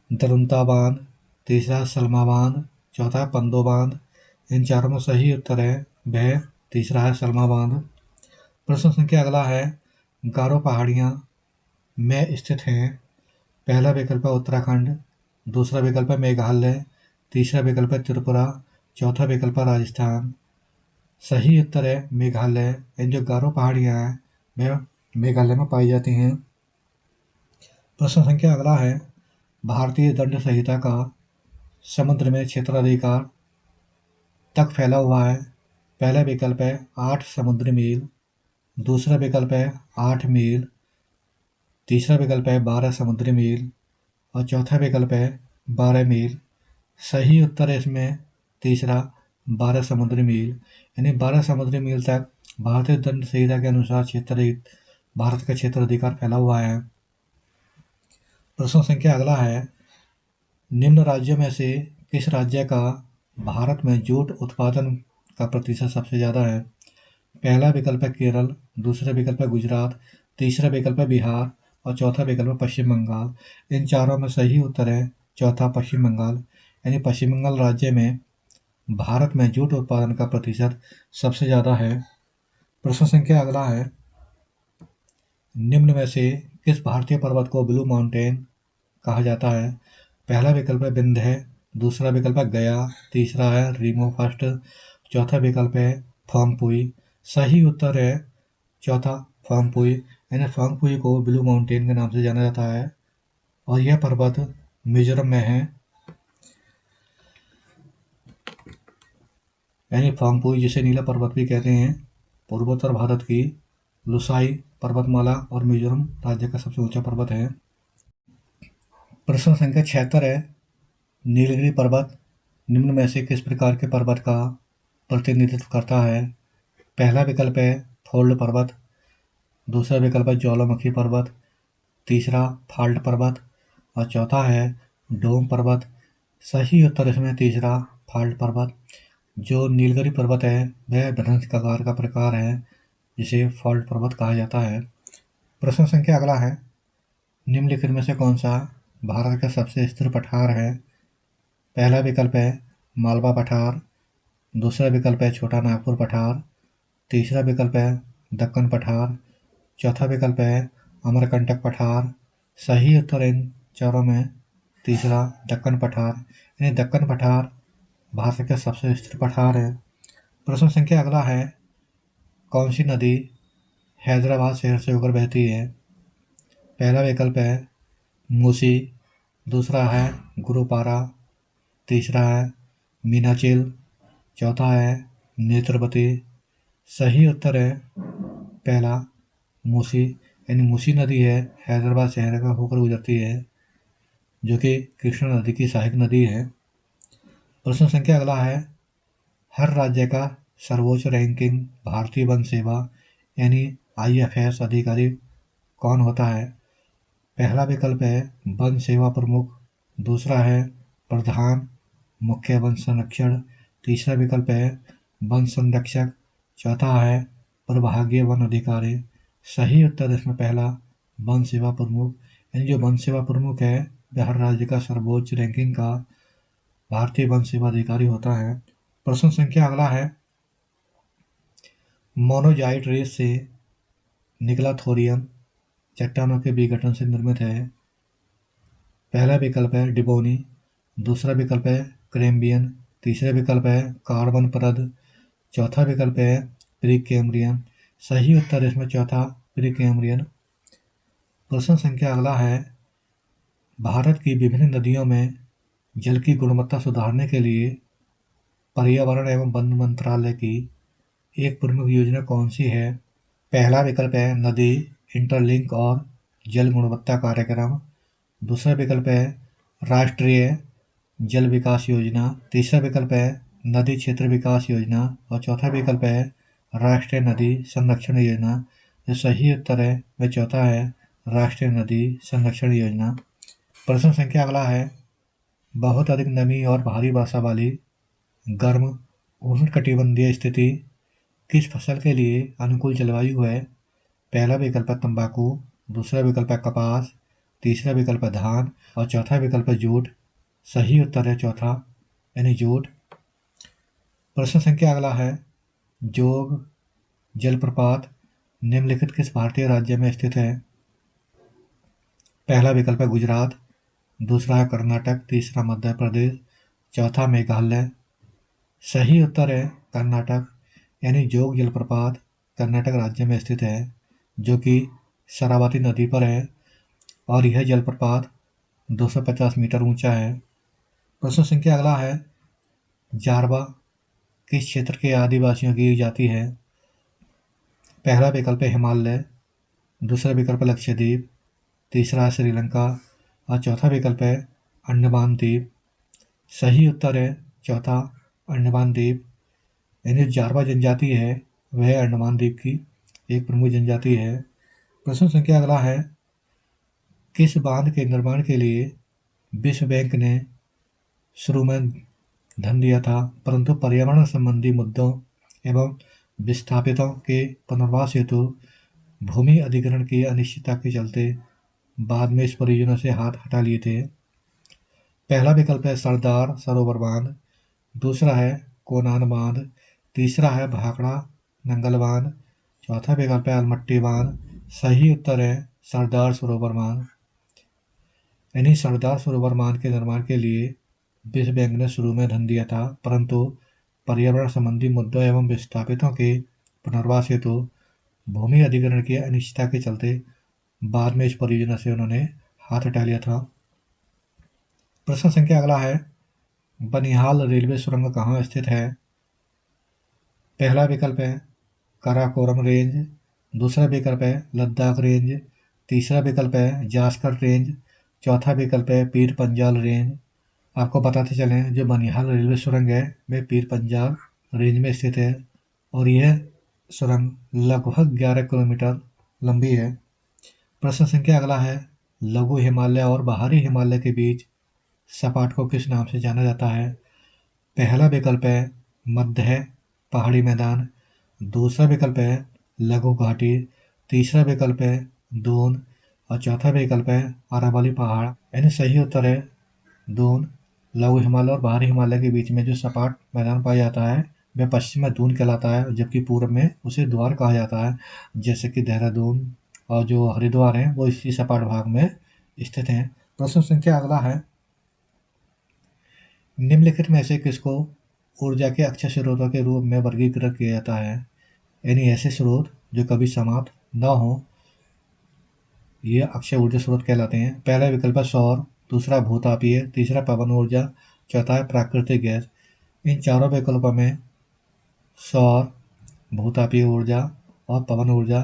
दरुंता बांध, तीसरा सलमा बांध, चौथा पंदो बांध। इन चारों में सही उत्तर है वह तीसरा है सलमा बांध। प्रश्न संख्या अगला है, गारो पहाड़ियाँ में स्थित हैं? पहला विकल्प है उत्तराखंड, दूसरा विकल्प है मेघालय, तीसरा विकल्प है त्रिपुरा, चौथा विकल्प है राजस्थान। सही उत्तर है मेघालय। इन जो गारो पहाड़ियाँ हैं वह मेघालय में पाई जाती हैं। प्रश्न संख्या अगला है, भारतीय दंड संहिता का समुद्र में क्षेत्राधिकार तक फैला हुआ है? पहला विकल्प है 8 समुद्री मील, दूसरा विकल्प है 8 मील, तीसरा विकल्प है 12 समुद्री मील, और चौथा विकल्प है 12 मील। सही उत्तर है इसमें तीसरा 12 समुद्री मील, यानी 12 समुद्री मील तक भारतीय दंड संहिता के अनुसार भारत का क्षेत्र अधिकार फैला हुआ है। प्रश्न संख्या अगला है, निम्न राज्यों में से किस राज्य का भारत में जूट उत्पादन का प्रतिशत सबसे ज़्यादा है? पहला विकल्प है केरल, दूसरा विकल्प है गुजरात, तीसरा विकल्प है बिहार और चौथा विकल्प है पश्चिम बंगाल। इन चारों में सही उत्तर है चौथा पश्चिम बंगाल। यानी पश्चिम बंगाल राज्य में भारत में जूट उत्पादन का प्रतिशत सबसे ज़्यादा है। प्रश्न संख्या अगला है, निम्न में से किस भारतीय पर्वत को ब्लू माउंटेन कहा जाता है? पहला विकल्प है विंध्य, दूसरा विकल्प है गया, तीसरा है रीमो फर्स्ट, चौथा विकल्प है फॉन्गपुई। सही उत्तर है चौथा फॉन्गपुई। यानी फॉन्गपुई को ब्लू माउंटेन के नाम से जाना जाता है और यह पर्वत मिजोरम में है। यानी फॉन्गपुई जिसे नीला पर्वत भी कहते हैं, पूर्वोत्तर भारत की लुसाई पर्वतमाला और मिजोरम राज्य का सबसे ऊंचा पर्वत है। प्रश्न संख्या 76 है, नीलगिरी पर्वत निम्न में से किस प्रकार के पर्वत का प्रतिनिधित्व करता है? पहला विकल्प है फोल्ड पर्वत, दूसरा विकल्प है ज्वालामुखी पर्वत, तीसरा फाल्ट पर्वत और चौथा है डोम पर्वत। सही उत्तर इसमें तीसरा फाल्ट पर्वत। जो नीलगिरी पर्वत है वह धनुष आकार का प्रकार है जिसे फाल्ट पर्वत कहा जाता है। प्रश्न संख्या अगला है, निम्नलिखित में से कौन सा भारत का सबसे स्थिर पठार है? पहला विकल्प है मालवा पठार, दूसरा विकल्प है छोटा नागपुर पठार, तीसरा विकल्प है दक्कन पठार, चौथा विकल्प है अमरकंटक पठार। सही उत्तर इन चारों में तीसरा दक्कन पठार। यानी दक्कन पठार भारत का सबसे स्थिर पठार है। प्रश्न संख्या अगला है, कौन सी नदी हैदराबाद शहर से होकर बहती है? पहला विकल्प है मूसी, दूसरा है गुरुपारा, तीसरा है मीनाचिल, चौथा है नेत्रवती। सही उत्तर है पहला मूसी। यानी मूसी नदी है हैदराबाद शहर का होकर गुजरती है जो कि कृष्णा नदी की सहायक नदी है। प्रश्न संख्या अगला है, हर राज्य का सर्वोच्च रैंकिंग भारतीय वन सेवा यानी IFS अधिकारी कौन होता है? पहला विकल्प है वन सेवा प्रमुख, दूसरा है प्रधान मुख्य वन संरक्षण, तीसरा विकल्प है वन संरक्षक, चौथा है प्रभागीय वन अधिकारी। सही उत्तर इसमें पहला वन सेवा प्रमुख। यानी जो वन सेवा प्रमुख है वह हर राज्य का सर्वोच्च रैंकिंग का भारतीय वन सेवा अधिकारी होता है। प्रश्न संख्या अगला है, मोनोजाइट रेस से निकला थोरियम चट्टानों के विघटन से निर्मित है। पहला विकल्प है डिबोनी, दूसरा विकल्प है क्रेम्बियन, तीसरा विकल्प है कार्बन परद, चौथा विकल्प है प्रीकैम्ब्रियन। सही उत्तर इसमें चौथा प्रीकैम्ब्रियन। प्रश्न संख्या अगला है, भारत की विभिन्न नदियों में जल की गुणवत्ता सुधारने के लिए पर्यावरण एवं वन मंत्रालय की एक प्रमुख योजना कौन सी है? पहला विकल्प है नदी इंटरलिंक और जल गुणवत्ता कार्यक्रम, दूसरा विकल्प है राष्ट्रीय जल विकास योजना, तीसरा विकल्प है नदी क्षेत्र विकास योजना और चौथा विकल्प है राष्ट्रीय नदी संरक्षण योजना। जो सही उत्तर है वह चौथा है राष्ट्रीय नदी संरक्षण योजना। प्रश्न संख्या अगला है, बहुत अधिक नमी और भारी वर्षा वाली गर्म उष्णकटिबंधीय स्थिति किस फसल के लिए अनुकूल जलवायु है? पहला विकल्प है तंबाकू, दूसरा विकल्प है कपास, तीसरा विकल्प है धान और चौथा विकल्प है जूट। सही उत्तर है चौथा यानी जूट। प्रश्न संख्या अगला है, जोग जलप्रपात निम्नलिखित किस भारतीय राज्य में स्थित है? पहला विकल्प है गुजरात, दूसरा है कर्नाटक, तीसरा मध्य प्रदेश, चौथा मेघालय। सही उत्तर है कर्नाटक। यानी जोग जलप्रपात कर्नाटक राज्य में स्थित है जो कि शरावती नदी पर है और यह जलप्रपात 250 मीटर ऊंचा है। प्रश्न संख्या अगला है, जारवा किस क्षेत्र के आदिवासियों की जाति है? पहला विकल्प है हिमालय, दूसरा विकल्प है लक्षद्वीप, तीसरा है श्रीलंका और चौथा विकल्प है अंडमान द्वीप। सही उत्तर है चौथा अंडमान द्वीप। यानी जारवा जनजाति है वह अंडमान द्वीप की एक प्रमुख जनजाति है। प्रश्न संख्या अगला है, किस बांध के निर्माण के लिए विश्व बैंक ने शुरू में धन दिया था परंतु पर्यावरण संबंधी मुद्दों एवं विस्थापितों के पुनर्वास हेतु भूमि अधिग्रहण की अनिश्चितता के चलते बाद में इस परियोजना से हाथ हटा लिए थे। पहला विकल्प है सरदार सरोवर बांध, दूसरा है कोनान बांध, तीसरा है भाखड़ा नंगल बांध, चौथा विकल्प है अलमट्टी बांध। सही उत्तर है सरदार सरोवर बांध। यानी सरदार सरोवर बांध के निर्माण के लिए विश्व बैंक ने शुरू में धन दिया था, परंतु पर्यावरण संबंधी मुद्दों एवं विस्थापितों के पुनर्वास हेतु भूमि अधिग्रहण की अनिश्चितता के चलते बाद में इस परियोजना से उन्होंने हाथ हटा लिया था। प्रश्न संख्या अगला है, बनिहाल रेलवे सुरंग कहाँ स्थित है? पहला विकल्प है काराकोरम रेंज, दूसरा विकल्प है लद्दाख रेंज, तीसरा विकल्प है जास्कर रेंज, चौथा विकल्प है पीर पंजाल रेंज। आपको बताते चलें, जो बनिहाल रेलवे सुरंग है वह पीर पंजाल रेंज में स्थित है और यह सुरंग लगभग 11 किलोमीटर लंबी है। प्रश्न संख्या अगला है, लघु हिमालय और बाहरी हिमालय के बीच सपाट को किस नाम से जाना जाता है? पहला विकल्प है मध्य पहाड़ी मैदान, दूसरा विकल्प है लघु घाटी, तीसरा विकल्प है दून और चौथा विकल्प है अरावली पहाड़। यानी सही उत्तर है दून। लघु हिमालय और बाहरी हिमालय के बीच में जो सपाट मैदान पाया जाता है वह पश्चिम में दून कहलाता है, जबकि पूर्व में उसे द्वार कहा जाता है। जैसे कि देहरादून और जो हरिद्वार हैं वो इसी सपाट भाग में स्थित हैं। प्रश्न संख्या अगला है, निम्नलिखित में से किसको ऊर्जा के अक्षय स्रोतों के रूप में वर्गीकृत किया जाता है? यानी ऐसे स्रोत जो कभी समाप्त न हो, ये अक्षय ऊर्जा स्रोत कहलाते हैं। पहला विकल्प है सौर, दूसरा भूतापीय, तीसरा पवन ऊर्जा, चौथा है प्राकृतिक गैस। इन चारों विकल्पों में सौर, भूतापीय ऊर्जा और पवन ऊर्जा,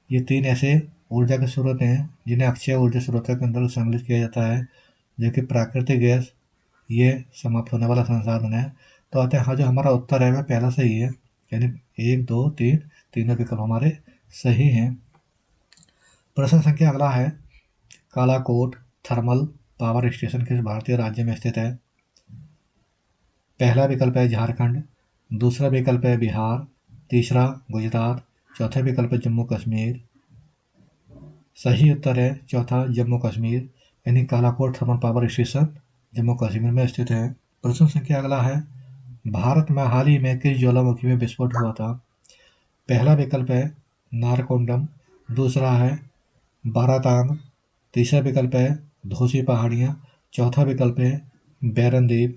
ये तीन ऐसे ऊर्जा के स्रोत हैं जिन्हें अक्षय ऊर्जा स्रोतों के अंदर सम्मिलित किया जाता है, जबकि प्राकृतिक गैस ये समाप्त होने वाला संसाधन है। तो आते हैं, हाँ, जो हमारा उत्तर है वह पहला सही है, यानी 1, 2, 3 तीनों विकल्प हमारे सही हैं। प्रश्न संख्या अगला है, कालाकोट थर्मल पावर स्टेशन किस भारतीय राज्य में स्थित है? पहला विकल्प है झारखंड, दूसरा विकल्प है बिहार, तीसरा गुजरात, चौथा विकल्प है जम्मू कश्मीर। सही उत्तर है चौथा जम्मू कश्मीर, यानी Kalakot thermal power station Jammu Kashmir में स्थित है। प्रश्न संख्या अगला है, भारत में हाल ही में किस ज्वालामुखी में विस्फोट हुआ था? पहला विकल्प है नारकोंडम, दूसरा है बारातांग, तीसरा विकल्प है धोसी पहाड़ियाँ, चौथा विकल्प है बैरनद्वीप।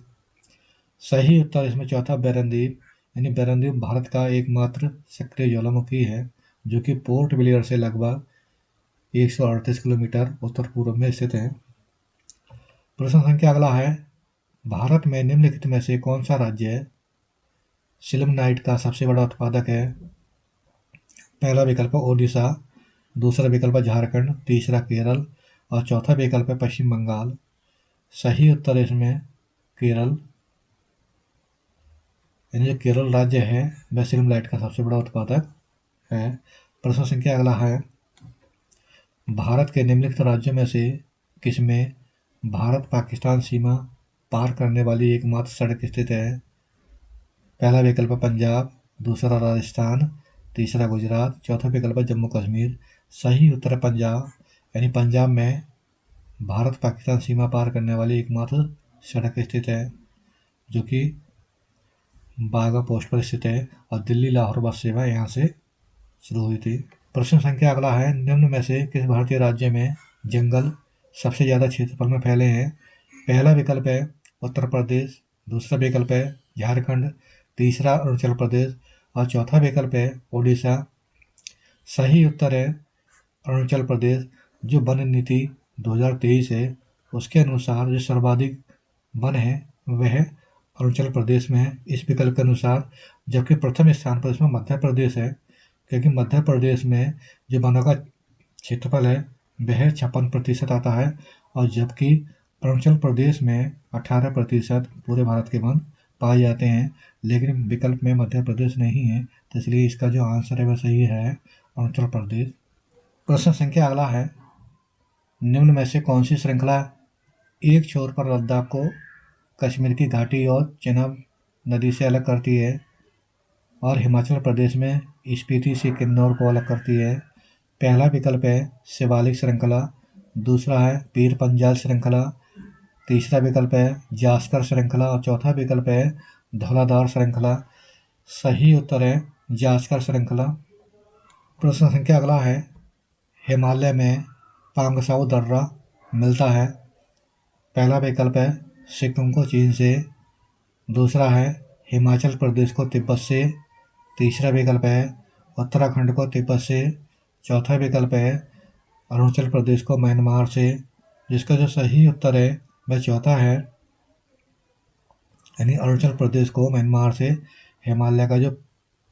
सही उत्तर इसमें चौथा बैरनद्वीप, यानी बैरनद्वीप भारत का एकमात्र सक्रिय ज्वालामुखी है जो कि पोर्ट ब्लेयर से लगभग 138 किलोमीटर उत्तर पूर्व में स्थित है। प्रश्न संख्या अगला है, भारत में निम्नलिखित में से कौन सा राज्य सिल्वनाइट का सबसे बड़ा उत्पादक है? पहला विकल्प ओडिशा, दूसरा विकल्प झारखंड, तीसरा केरल और चौथा विकल्प है पश्चिम बंगाल। सही उत्तर इसमें केरल, यानी जो केरल राज्य है वह सिल्वनाइट का सबसे बड़ा उत्पादक है। प्रश्न संख्या अगला है, भारत के निम्नलिखित राज्यों में से किसमें भारत पाकिस्तान सीमा पार करने वाली एकमात्र सड़क स्थित है? पहला विकल्प पंजाब, दूसरा राजस्थान, तीसरा गुजरात, चौथा विकल्प जम्मू कश्मीर। सही उत्तर पंजाब, यानी पंजाब में भारत पाकिस्तान सीमा पार करने वाली एकमात्र सड़क स्थित है जो कि बाघा पोस्ट पर स्थित है और दिल्ली लाहौर बस सेवा यहाँ से शुरू हुई थी। प्रश्न संख्या अगला है, निम्न में से किस भारतीय राज्य में जंगल सबसे ज़्यादा क्षेत्रफल में फैले हैं? पहला विकल्प है उत्तर प्रदेश, दूसरा विकल्प है झारखंड, तीसरा अरुणाचल प्रदेश और चौथा विकल्प है ओडिशा। सही उत्तर है अरुणाचल प्रदेश। जो वन नीति 2023 है उसके अनुसार जो सर्वाधिक वन है वह अरुणाचल प्रदेश में है इस विकल्प के अनुसार, जबकि प्रथम स्थान पर इसमें मध्य प्रदेश है, क्योंकि मध्य प्रदेश में जो वनों का क्षेत्रफल है वह 56% आता है और जबकि अरुणाचल प्रदेश में 18% पूरे भारत के वन पाए जाते हैं, लेकिन विकल्प में मध्य प्रदेश नहीं है, तो इसलिए इसका जो आंसर है वह सही है अरुणाचल प्रदेश। प्रश्न संख्या अगला है, निम्न में से कौन सी श्रृंखला एक छोर पर लद्दाख को कश्मीर की घाटी और चेनाब नदी से अलग करती है? और हिमाचल प्रदेश में स्पीति से किन्नौर को अलग करती है। पहला विकल्प है शिवालिक श्रृंखला, दूसरा है पीर पंजाल श्रृंखला, तीसरा विकल्प है जास्कर श्रृंखला और चौथा विकल्प है धौलाधार श्रृंखला। सही उत्तर है जास्कर श्रृंखला। प्रश्न संख्या अगला है, हिमालय में पांगसाउ दर्रा मिलता है। पहला विकल्प है सिक्किम को चीन से, दूसरा है हिमाचल प्रदेश को तिब्बत से, तीसरा विकल्प है उत्तराखंड को तिब्बत से, चौथा विकल्प है अरुणाचल प्रदेश को म्यांमार से। जिसका जो सही उत्तर है वह चौथा है, यानी अरुणाचल प्रदेश को म्यांमार से हिमालय का जो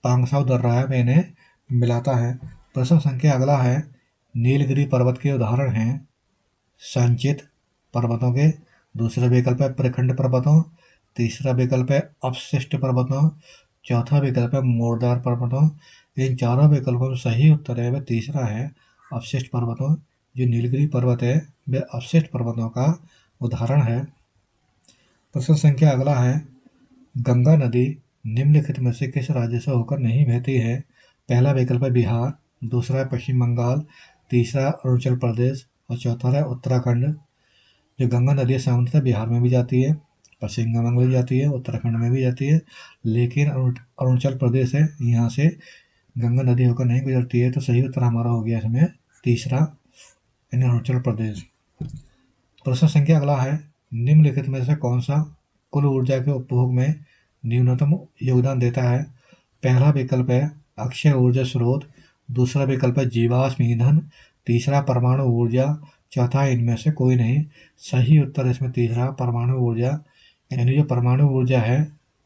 पांगसाउ दर्रा है वह इन्हें मिलाता है। प्रश्न संख्या अगला है, नीलगिरी पर्वत के उदाहरण हैं संचित पर्वतों के, दूसरा विकल्प है प्रखंड पर्वतों, तीसरा विकल्प है अपशिष्ट पर्वतों, चौथा विकल्प है मोरदार पर्वतों। इन चारों विकल्पों में सही उत्तर है वह तीसरा है अपशिष्ट पर्वतों। जो नीलगिरी पर्वत है वह अपशिष्ट पर्वतों का उदाहरण है। प्रश्न संख्या अगला है, गंगा नदी निम्नलिखित में से किस राज्य से होकर नहीं बहती है। पहला विकल्प है बिहार, दूसरा है पश्चिम बंगाल, तीसरा अरुणाचल प्रदेश और चौथा है उत्तराखंड। जो गंगा नदी है सामान्यतः बिहार में भी जाती है, पश्चिम बंगाल में भी जाती है, उत्तराखंड में भी जाती है, लेकिन अरुणाचल प्रदेश है यहाँ से गंगा नदी होकर नहीं गुजरती है। तो सही उत्तर हमारा हो गया इसमें तीसरा, यानी अरुणाचल प्रदेश। प्रश्न संख्या अगला है, निम्नलिखित में से कौन सा कुल ऊर्जा के उपभोग में न्यूनतम योगदान देता है। पहला विकल्प है अक्षय ऊर्जा स्रोत, दूसरा विकल्प है जीवाश्म ईंधन, तीसरा परमाणु ऊर्जा, चौथा इनमें से कोई नहीं। सही उत्तर इसमें तीसरा परमाणु ऊर्जा, यानी जो परमाणु ऊर्जा है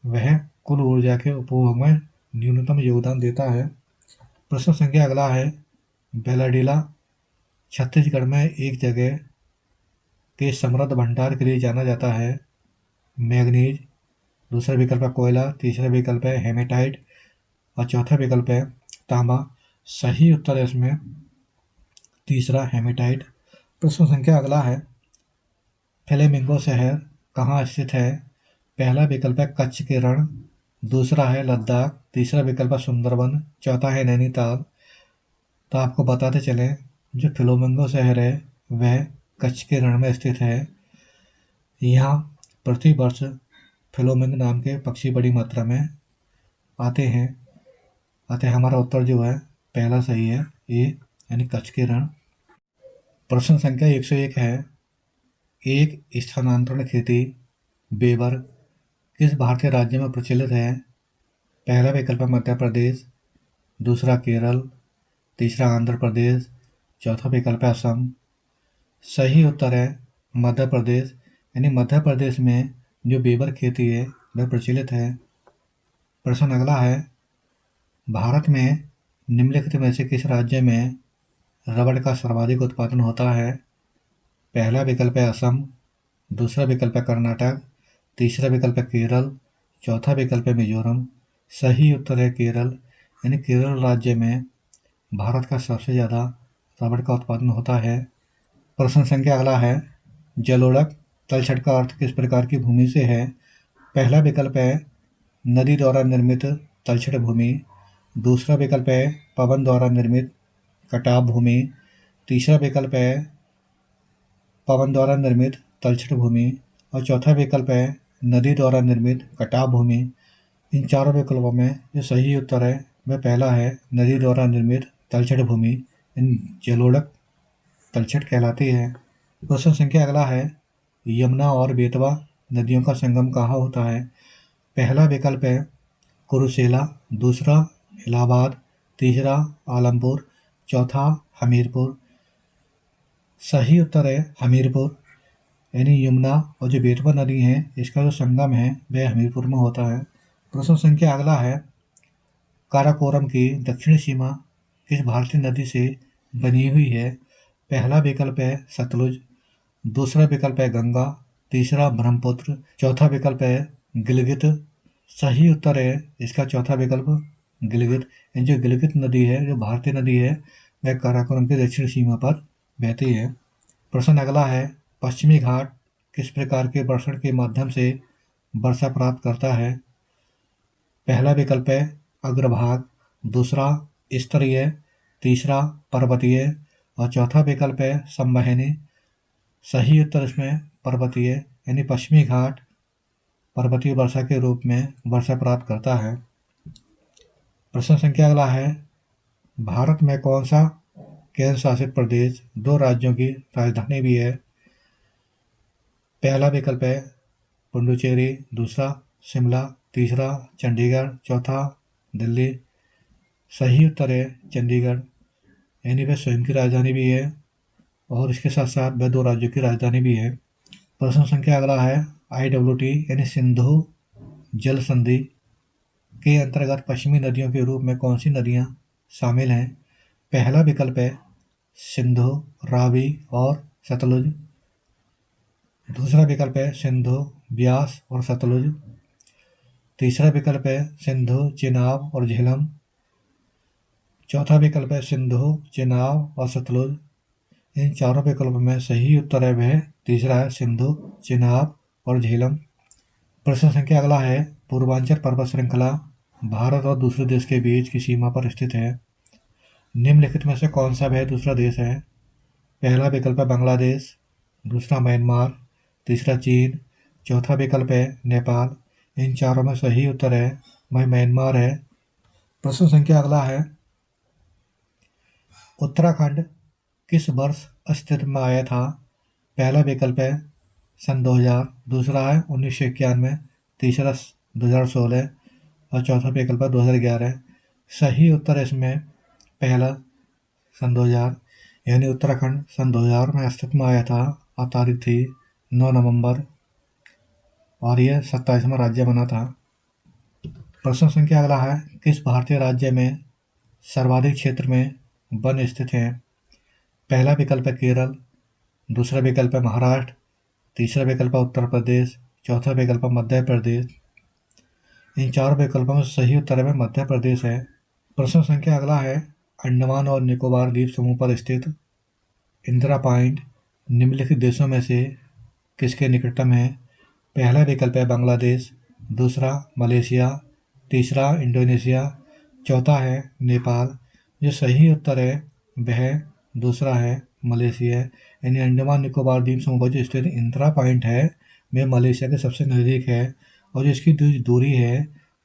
वह कुल ऊर्जा के उपभोग में न्यूनतम योगदान देता है। प्रश्न संख्या अगला है, बेलाडीला छत्तीसगढ़ में एक जगह के समृद्ध भंडार के लिए जाना जाता है। मैग्नीज, दूसरा विकल्प है कोयला, तीसरा विकल्प है हेमेटाइट और चौथा विकल्प है तांबा। सही उत्तर है इसमें तीसरा हेमेटाइट। प्रश्न संख्या अगला है, फ्लेमिंगो शहर कहाँ स्थित है। पहला विकल्प है कच्छ के रण, दूसरा है लद्दाख, तीसरा विकल्प है सुंदरबन, चौथा है नैनीताल। तो आपको बताते चलें, जो फ्लेमिंगो शहर है वह कच्छ के रण में स्थित है। यहाँ प्रतिवर्ष फ्लेमिंगो नाम के पक्षी बड़ी मात्रा में आते हैं। हमारा उत्तर जो है पहला सही है, ये यानी कच्छ के रण। प्रश्न संख्या 101 है, एक स्थानांतरण खेती बेबर किस भारतीय राज्य में प्रचलित है। पहला विकल्प है मध्य प्रदेश, दूसरा केरल, तीसरा आंध्र प्रदेश, चौथा विकल्प है असम। सही उत्तर है मध्य प्रदेश, यानी मध्य प्रदेश में जो बेबर खेती है वह प्रचलित है। प्रश्न अगला है, भारत में निम्नलिखित में से किस राज्य में रबड़ का सर्वाधिक उत्पादन होता है। पहला विकल्प है असम, दूसरा विकल्प है कर्नाटक, तीसरा विकल्प है केरल, चौथा विकल्प है मिजोरम। सही उत्तर है केरल, यानी केरल राज्य में भारत का सबसे ज़्यादा रबड़ का उत्पादन होता है। प्रश्न संख्या अगला है, जलोढ़क तलछट का अर्थ किस प्रकार की भूमि से है। पहला विकल्प है नदी द्वारा निर्मित तलछट भूमि, दूसरा विकल्प है पवन द्वारा निर्मित कटाव भूमि, तीसरा विकल्प है पवन द्वारा निर्मित तलछट भूमि और चौथा विकल्प है नदी द्वारा निर्मित कटाव भूमि। इन चारों विकल्पों में जो सही उत्तर है वह पहला है नदी द्वारा निर्मित तलछट भूमि, इन जलोढ़क तलछट कहलाती है। प्रश्न संख्या अगला है, यमुना और बेतवा नदियों का संगम कहाँ होता है। पहला विकल्प है कुरुसेला, दूसरा इलाहाबाद, तीसरा आलमपुर, चौथा हमीरपुर। सही उत्तर है हमीरपुर, यानी यमुना और जो बेतवा नदी है इसका जो संगम है वह हमीरपुर में होता है। प्रश्न संख्या अगला है, काराकोरम की दक्षिणी सीमा किस भारतीय नदी से बनी हुई है। पहला विकल्प है सतलुज, दूसरा विकल्प है गंगा, तीसरा ब्रह्मपुत्र, चौथा विकल्प है गिलगित। सही उत्तर है इसका चौथा विकल्प गिलगित। जो गिलगित नदी है, जो भारतीय नदी है, वह काराकोरम की दक्षिण सीमा पर बहती है। प्रश्न अगला है, पश्चिमी घाट किस प्रकार के वर्षण के माध्यम से वर्षा प्राप्त करता है। पहला विकल्प है अग्रभाग, दूसरा स्तरीय, तीसरा पर्वतीय और चौथा विकल्प है संवहनी। सही उत्तर इसमें पर्वतीय यानी पश्चिमी घाट पर्वतीय वर्षा के रूप में वर्षा प्राप्त करता है। प्रश्न संख्या अगला है, भारत में कौन सा केंद्र शासित प्रदेश दो राज्यों की राजधानी भी है? पहला विकल्प है पुडुचेरी, दूसरा शिमला, तीसरा चंडीगढ़, चौथा दिल्ली। सही उत्तर है चंडीगढ़, यानी वह स्वयं की राजधानी भी है और इसके साथ साथ वह दो राज्यों की राजधानी भी है। प्रश्न संख्या अगला है, IWT यानी सिंधु जल संधि के अंतर्गत पश्चिमी नदियों के रूप में कौन सी नदियां शामिल हैं? पहला विकल्प है सिंधु, रावी और सतलुज। दूसरा विकल्प है सिंधु, ब्यास और सतलुज। तीसरा विकल्प है सिंधु, चेनाब और झेलम। चौथा विकल्प है सिंधु, चेनाब और सतलुज। इन चारों विकल्पों में सही उत्तर है वह तीसरा है सिंधु, चेनाब और झेलम। प्रश्न संख्या अगला है, पूर्वांचल पर्वत श्रृंखला भारत और दूसरे देश के बीच की सीमा पर स्थित है। निम्नलिखित में से कौन सा वह दूसरा देश है? पहला विकल्प है बांग्लादेश, दूसरा म्यांमार, तीसरा चीन, चौथा विकल्प है नेपाल। इन चारों में सही उत्तर है वह म्यांमार है। प्रश्न संख्या अगला है, उत्तराखंड किस वर्ष अस्तित्व में आया था? पहला विकल्प है सन 2000, दूसरा है 1991, तीसरा 2016 और चौथा विकल्प है 2011। सही उत्तर है इसमें पहला सन 2000, यानी उत्तराखंड सन 2000 में अस्तित्व में आया था और तारीख थी 9 नवंबर और यह 27वां राज्य बना था। प्रश्न संख्या अगला है, किस भारतीय राज्य में सर्वाधिक क्षेत्र में वन स्थित हैं? पहला विकल्प है केरल, दूसरा विकल्प है महाराष्ट्र, तीसरा विकल्प है उत्तर प्रदेश, चौथा विकल्प है मध्य प्रदेश। इन चार विकल्पों में सही उत्तर में मध्य प्रदेश है। प्रश्न संख्या अगला है, अंडमान और निकोबार द्वीप समूह पर स्थित इंदिरा पॉइंट निम्नलिखित देशों में से किसके निकटतम है? पहला विकल्प है बांग्लादेश, दूसरा मलेशिया, तीसरा इंडोनेशिया, चौथा है नेपाल। जो सही उत्तर है वह दूसरा है मलेशिया, यानी अंडमान निकोबार द्वीप समूह पर जो स्थित इंदिरा पॉइंट है वह मलेशिया के सबसे नज़दीक है और जो इसकी दूरी है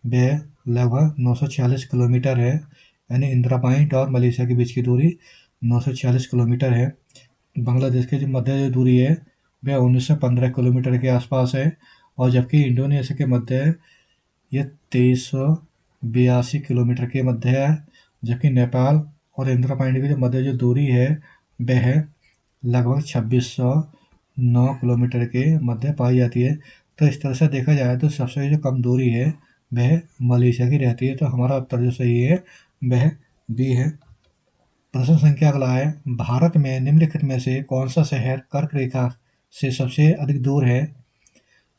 वह लगभग 946 किलोमीटर है, यानी इंदिरा पॉइंट और मलेशिया के बीच की दूरी 946 किलोमीटर है। बांग्लादेश के जो मध्य जो दूरी है वह 1915 किलोमीटर के आसपास है और जबकि इंडोनेशिया के मध्य यह 2382 किलोमीटर के मध्य है, जबकि नेपाल और इंदिरा पॉइंट की जो मध्य जो दूरी है वह लगभग 2609 किलोमीटर के मध्य पाई जाती है। तो इस तरह से देखा जाए तो सबसे जो कम दूरी है वह मलेशिया की रहती है। तो हमारा उत्तर जो सही है वह बी है। प्रश्न संख्या अगला है, भारत में निम्नलिखित में से कौन सा शहर कर्क रेखा से सबसे अधिक दूर है?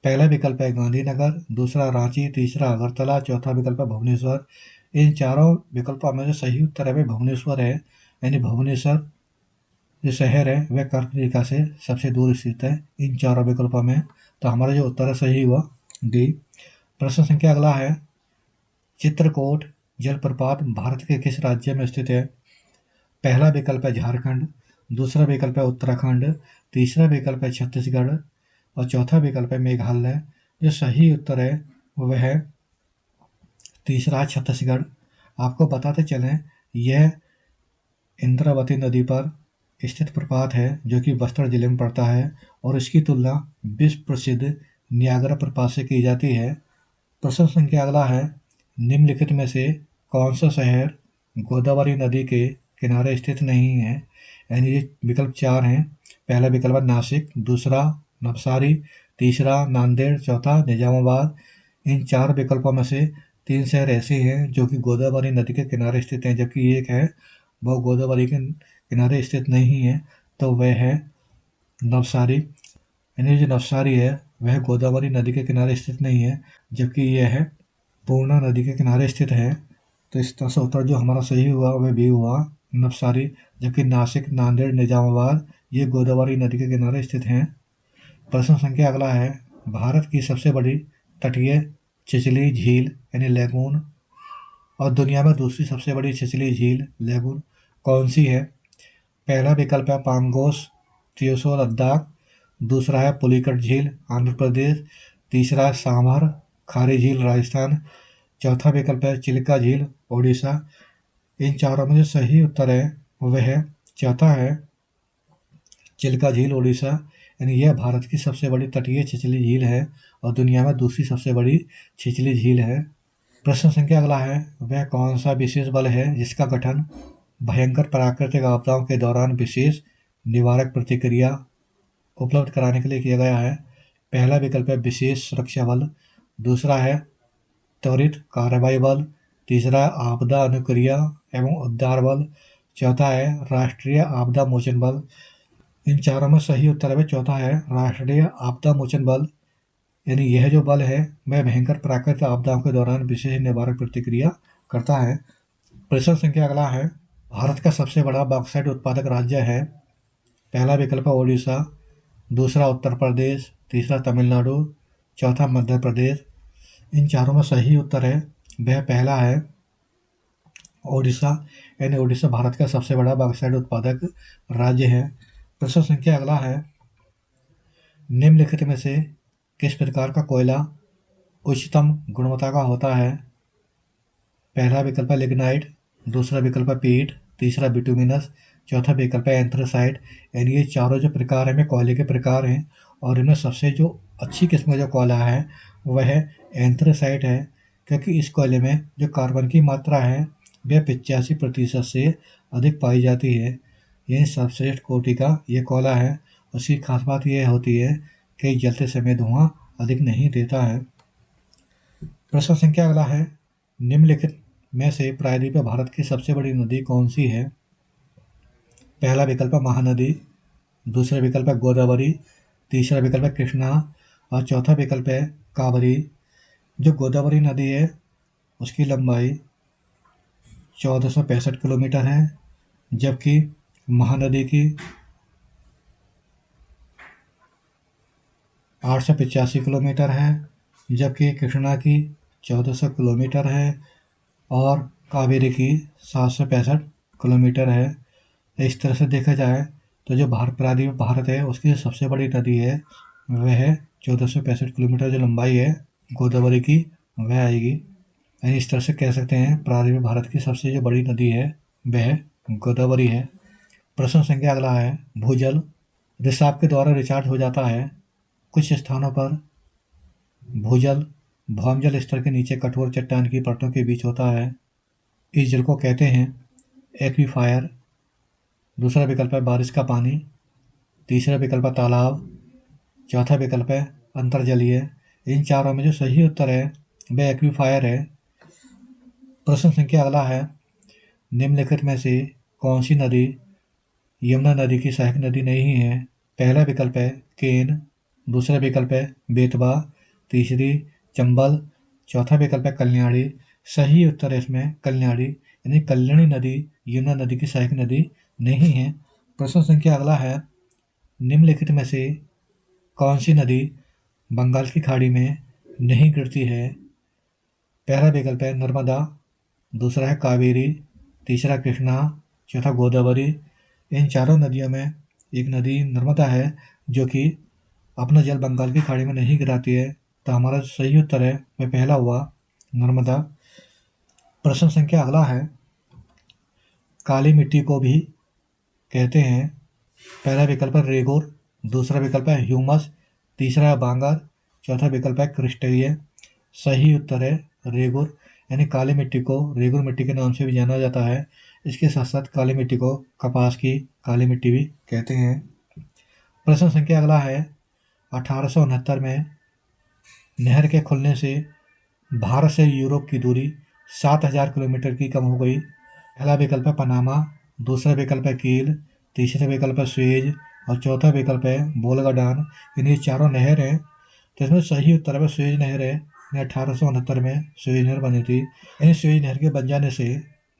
पहला विकल्प है गांधीनगर, दूसरा रांची, तीसरा अगरतला, चौथा विकल्प है भुवनेश्वर। इन चारों विकल्पों में जो सही उत्तर है वह भुवनेश्वर है, यानी भुवनेश्वर जो शहर है वह कर्क रेखा से सबसे दूर स्थित है इन चारों विकल्पों में। तो हमारा जो उत्तर है सही हुआ डी। प्रश्न संख्या अगला है, चित्रकूट जलप्रपात भारत के किस राज्य में स्थित है? पहला विकल्प है झारखंड, दूसरा विकल्प है उत्तराखंड, तीसरा विकल्प है छत्तीसगढ़ और चौथा विकल्प है मेघालय। जो सही उत्तर है वह है तीसरा छत्तीसगढ़। आपको बताते चलें यह इंद्रावती नदी पर स्थित प्रपात है जो कि बस्तर जिले में पड़ता है और इसकी तुलना विश्व प्रसिद्ध नियाग्रा प्रपात से की जाती है। प्रश्न संख्या अगला है, निम्नलिखित में से कौन सा शहर गोदावरी नदी के किनारे स्थित नहीं है? यानी ये विकल्प 4 हैं। पहला विकल्प है नासिक, दूसरा नवसारी, तीसरा नांदेड़, चौथा निजामाबाद। इन 4 विकल्पों में से 3 शहर ऐसे हैं जो कि गोदावरी नदी के किनारे स्थित हैं, जबकि एक है वह गोदावरी के किनारे स्थित नहीं है, तो वह है नवसारी। यानी जो नवसारी है वह गोदावरी नदी के किनारे स्थित नहीं है, जबकि यह है पूर्णा नदी के किनारे स्थित है। तो इस तरह से उत्तर जो हमारा सही हुआ वह बी हुआ नवसारी, जबकि नासिक, नांदेड़, निजामाबाद ये गोदावरी नदी के किनारे स्थित हैं। प्रश्न संख्या अगला है, भारत की सबसे बड़ी तटीय छिछली झील यानी लैगून और दुनिया में दूसरी सबसे बड़ी छिछली झील लेगून कौन सी है? पहला विकल्प है पांगोस त्रियोसो लद्दाख, दूसरा है पुलिकट झील आंध्र प्रदेश, तीसरा है सांभर खारी झील राजस्थान, चौथा विकल्प है चिल्का झील ओडिशा। इन चारों में जो सही उत्तर है वह चौथा है चिल्का झील ओडिशा। यानी यह भारत की सबसे बड़ी तटीय छिछली झील है और दुनिया में दूसरी सबसे बड़ी छिछली झील है। प्रश्न संख्या अगला है, वह कौन सा विशेष बल है जिसका गठन भयंकर प्राकृतिक आपदाओं के दौरान विशेष निवारक प्रतिक्रिया उपलब्ध कराने के लिए किया गया है? पहला विकल्प है विशेष सुरक्षा बल, दूसरा है त्वरित कार्रवाई बल, तीसरा है आपदा अनुक्रिया एवं उद्धार बल, चौथा है राष्ट्रीय आपदा मोचन बल। इन चारों में सही उत्तर है चौथा है राष्ट्रीय आपदा मोचन बल। यानी यह जो बल है वह भयंकर प्राकृतिक आपदाओं के दौरान विशेष निवारक प्रतिक्रिया करता है। प्रश्न संख्या अगला है, भारत का सबसे बड़ा बॉक्साइट उत्पादक राज्य है? पहला विकल्प है ओडिशा, दूसरा उत्तर प्रदेश, तीसरा तमिलनाडु, चौथा मध्य प्रदेश। इन चारों में सही उत्तर है वह पहला है ओडिशा। यानी ओडिशा भारत का सबसे बड़ा बॉक्साइट उत्पादक राज्य है। प्रश्न संख्या अगला है, निम्नलिखित में से किस प्रकार का कोयला उच्चतम गुणवत्ता का होता है? पहला विकल्प है लिग्नाइट, दूसरा विकल्प है पीट, तीसरा बिटुमिनस, चौथा विकल्प है एंथ्रेसाइट। यानी ये चारों जो प्रकार हैं वे कोयले के प्रकार हैं और इनमें सबसे जो अच्छी किस्म का जो कोयला है वह एंथ्रेसाइट है, क्योंकि इस कोयले में जो कार्बन की मात्रा है वह 85% से अधिक पाई जाती है। यह सर्वश्रेष्ठ कोटि का ये कोयला है। उसकी खास बात यह होती है कि जलते समय धुआं अधिक नहीं देता है। प्रश्न संख्या अगला है, निम्नलिखित में से प्रायद्वीप भारत की सबसे बड़ी नदी कौन सी है? पहला विकल्प है महानदी, दूसरा विकल्प है गोदावरी, तीसरा विकल्प है कृष्णा और चौथा विकल्प है कावेरी। जो गोदावरी नदी है उसकी लंबाई 1465 किलोमीटर है, जबकि महानदी की 885 किलोमीटर है, जबकि कृष्णा की 1400 किलोमीटर है और कावेरी की 765 किलोमीटर है। इस तरह से देखा जाए तो जो प्रायद्वीप भारत है उसकी सबसे बड़ी नदी है वह 1465 किलोमीटर जो लंबाई है गोदावरी की वह आएगी। यानी इस तरह से कह सकते हैं प्रायद्वीप भारत की सबसे जो बड़ी नदी है वह गोदावरी है। प्रश्न संख्या अगला है, भूजल रिसाव के द्वारा रिचार्ज हो जाता है। कुछ स्थानों पर भूजल भौमजल स्तर के नीचे कठोर चट्टान की परतों के बीच होता है। इस जल को कहते हैं एक्वीफायर। दूसरा विकल्प है बारिश का पानी, तीसरा विकल्प है तालाब, चौथा विकल्प है अंतर्जलीय। इन चारों में जो सही उत्तर है वह एक्वीफायर है। प्रश्न संख्या अगला है, निम्नलिखित में से कौन सी नदी यमुना नदी की सहायक नदी नहीं है? पहला विकल्प है केन, दूसरा विकल्प है बेतवा, तीसरी चंबल, चौथा विकल्प है कल्याणी। सही उत्तर है इसमें कल्याणी। यानी कल्याणी नदी यमुना नदी की सहायक नदी नहीं है। प्रश्न संख्या अगला है, निम्नलिखित में से कौन सी नदी बंगाल की खाड़ी में नहीं गिरती है? पहला विकल्प है नर्मदा, दूसरा है कावेरी, तीसरा कृष्णा, चौथा गोदावरी। इन चारों नदियों में एक नदी नर्मदा है जो कि अपना जल बंगाल की खाड़ी में नहीं गिराती है, तो हमारा सही उत्तर है वह पहला हुआ नर्मदा। प्रश्न संख्या अगला है, काली मिट्टी को भी कहते हैं। पहला विकल्प है रेगोर, दूसरा विकल्प है ह्यूमस, तीसरा है बांगर, चौथा विकल्प है क्रिस्टलीय। सही उत्तर है रेगुर। यानी काली मिट्टी को रेगुर मिट्टी के नाम से भी जाना जाता है। इसके साथ साथ काली मिट्टी को कपास की काली मिट्टी भी कहते हैं। प्रश्न संख्या अगला है, 1869 में नहर के खुलने से भारत से यूरोप की दूरी 7000 किलोमीटर की कम हो गई। पहला विकल्प है पनामा, दूसरा विकल्प है कील, तीसरा विकल्प है स्वेज और चौथा विकल्प है बोलगाडान। यानी ये चारों नहर हैं, तो इसमें सही उत्तर है स्वेज नहर है। 1869 में स्वेज नहर बनी थी। यानी स्वेज नहर के बन जाने से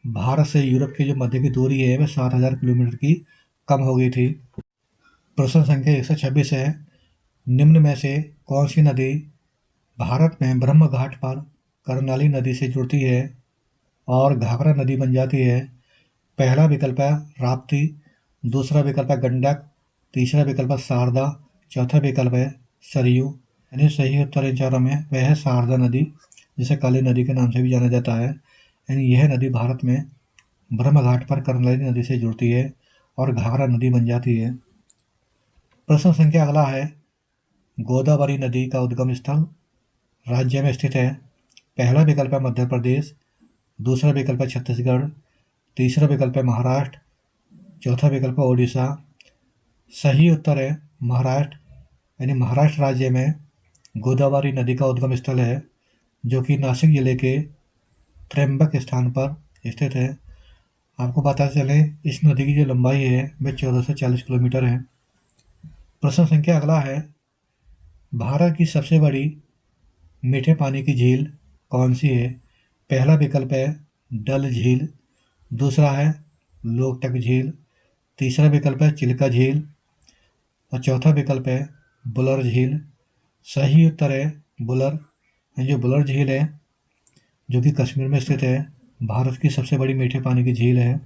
भारत से यूरोप की जो मध्य की दूरी है वह 7000 किलोमीटर की कम हो गई थी। प्रश्न संख्या 126 है, निम्न में से कौन सी नदी भारत में ब्रह्म घाट पर कर्नाली नदी से जुड़ती है? और घाघरा नदी बन जाती है। पहला विकल्प है राप्ती, दूसरा विकल्प है गंडक, तीसरा विकल्प है शारदा, चौथा विकल्प है सरयू। यानी सही उत्तर इन चारों में वह है शारदा नदी, जिसे काली नदी के नाम से भी जाना जाता है। यानी यह नदी भारत में ब्रह्म घाट पर कर्मलाई नदी से जुड़ती है और घाघरा नदी बन जाती है। प्रश्न संख्या अगला है, गोदावरी नदी का उद्गम स्थल राज्य में स्थित है। पहला विकल्प है मध्य प्रदेश, दूसरा विकल्प है छत्तीसगढ़, तीसरा विकल्प है महाराष्ट्र, चौथा विकल्प है ओडिशा। सही उत्तर है महाराष्ट्र, यानी महाराष्ट्र राज्य में गोदावरी नदी का उद्गम स्थल है, जो कि नासिक जिले के त्र्यंबक स्थान पर स्थित है। आपको पता चले इस नदी की जो लंबाई है वह 1440 किलोमीटर है। प्रश्न संख्या अगला है, भारत की सबसे बड़ी मीठे पानी की झील कौन सी है। पहला विकल्प है डल झील, दूसरा है लोकटक झील, तीसरा विकल्प है चिल्का झील और चौथा विकल्प है बुलर झील। सही उत्तर है बुलर। जो बुलर झील है जो कि कश्मीर में स्थित है, भारत की सबसे बड़ी मीठे पानी की झील है।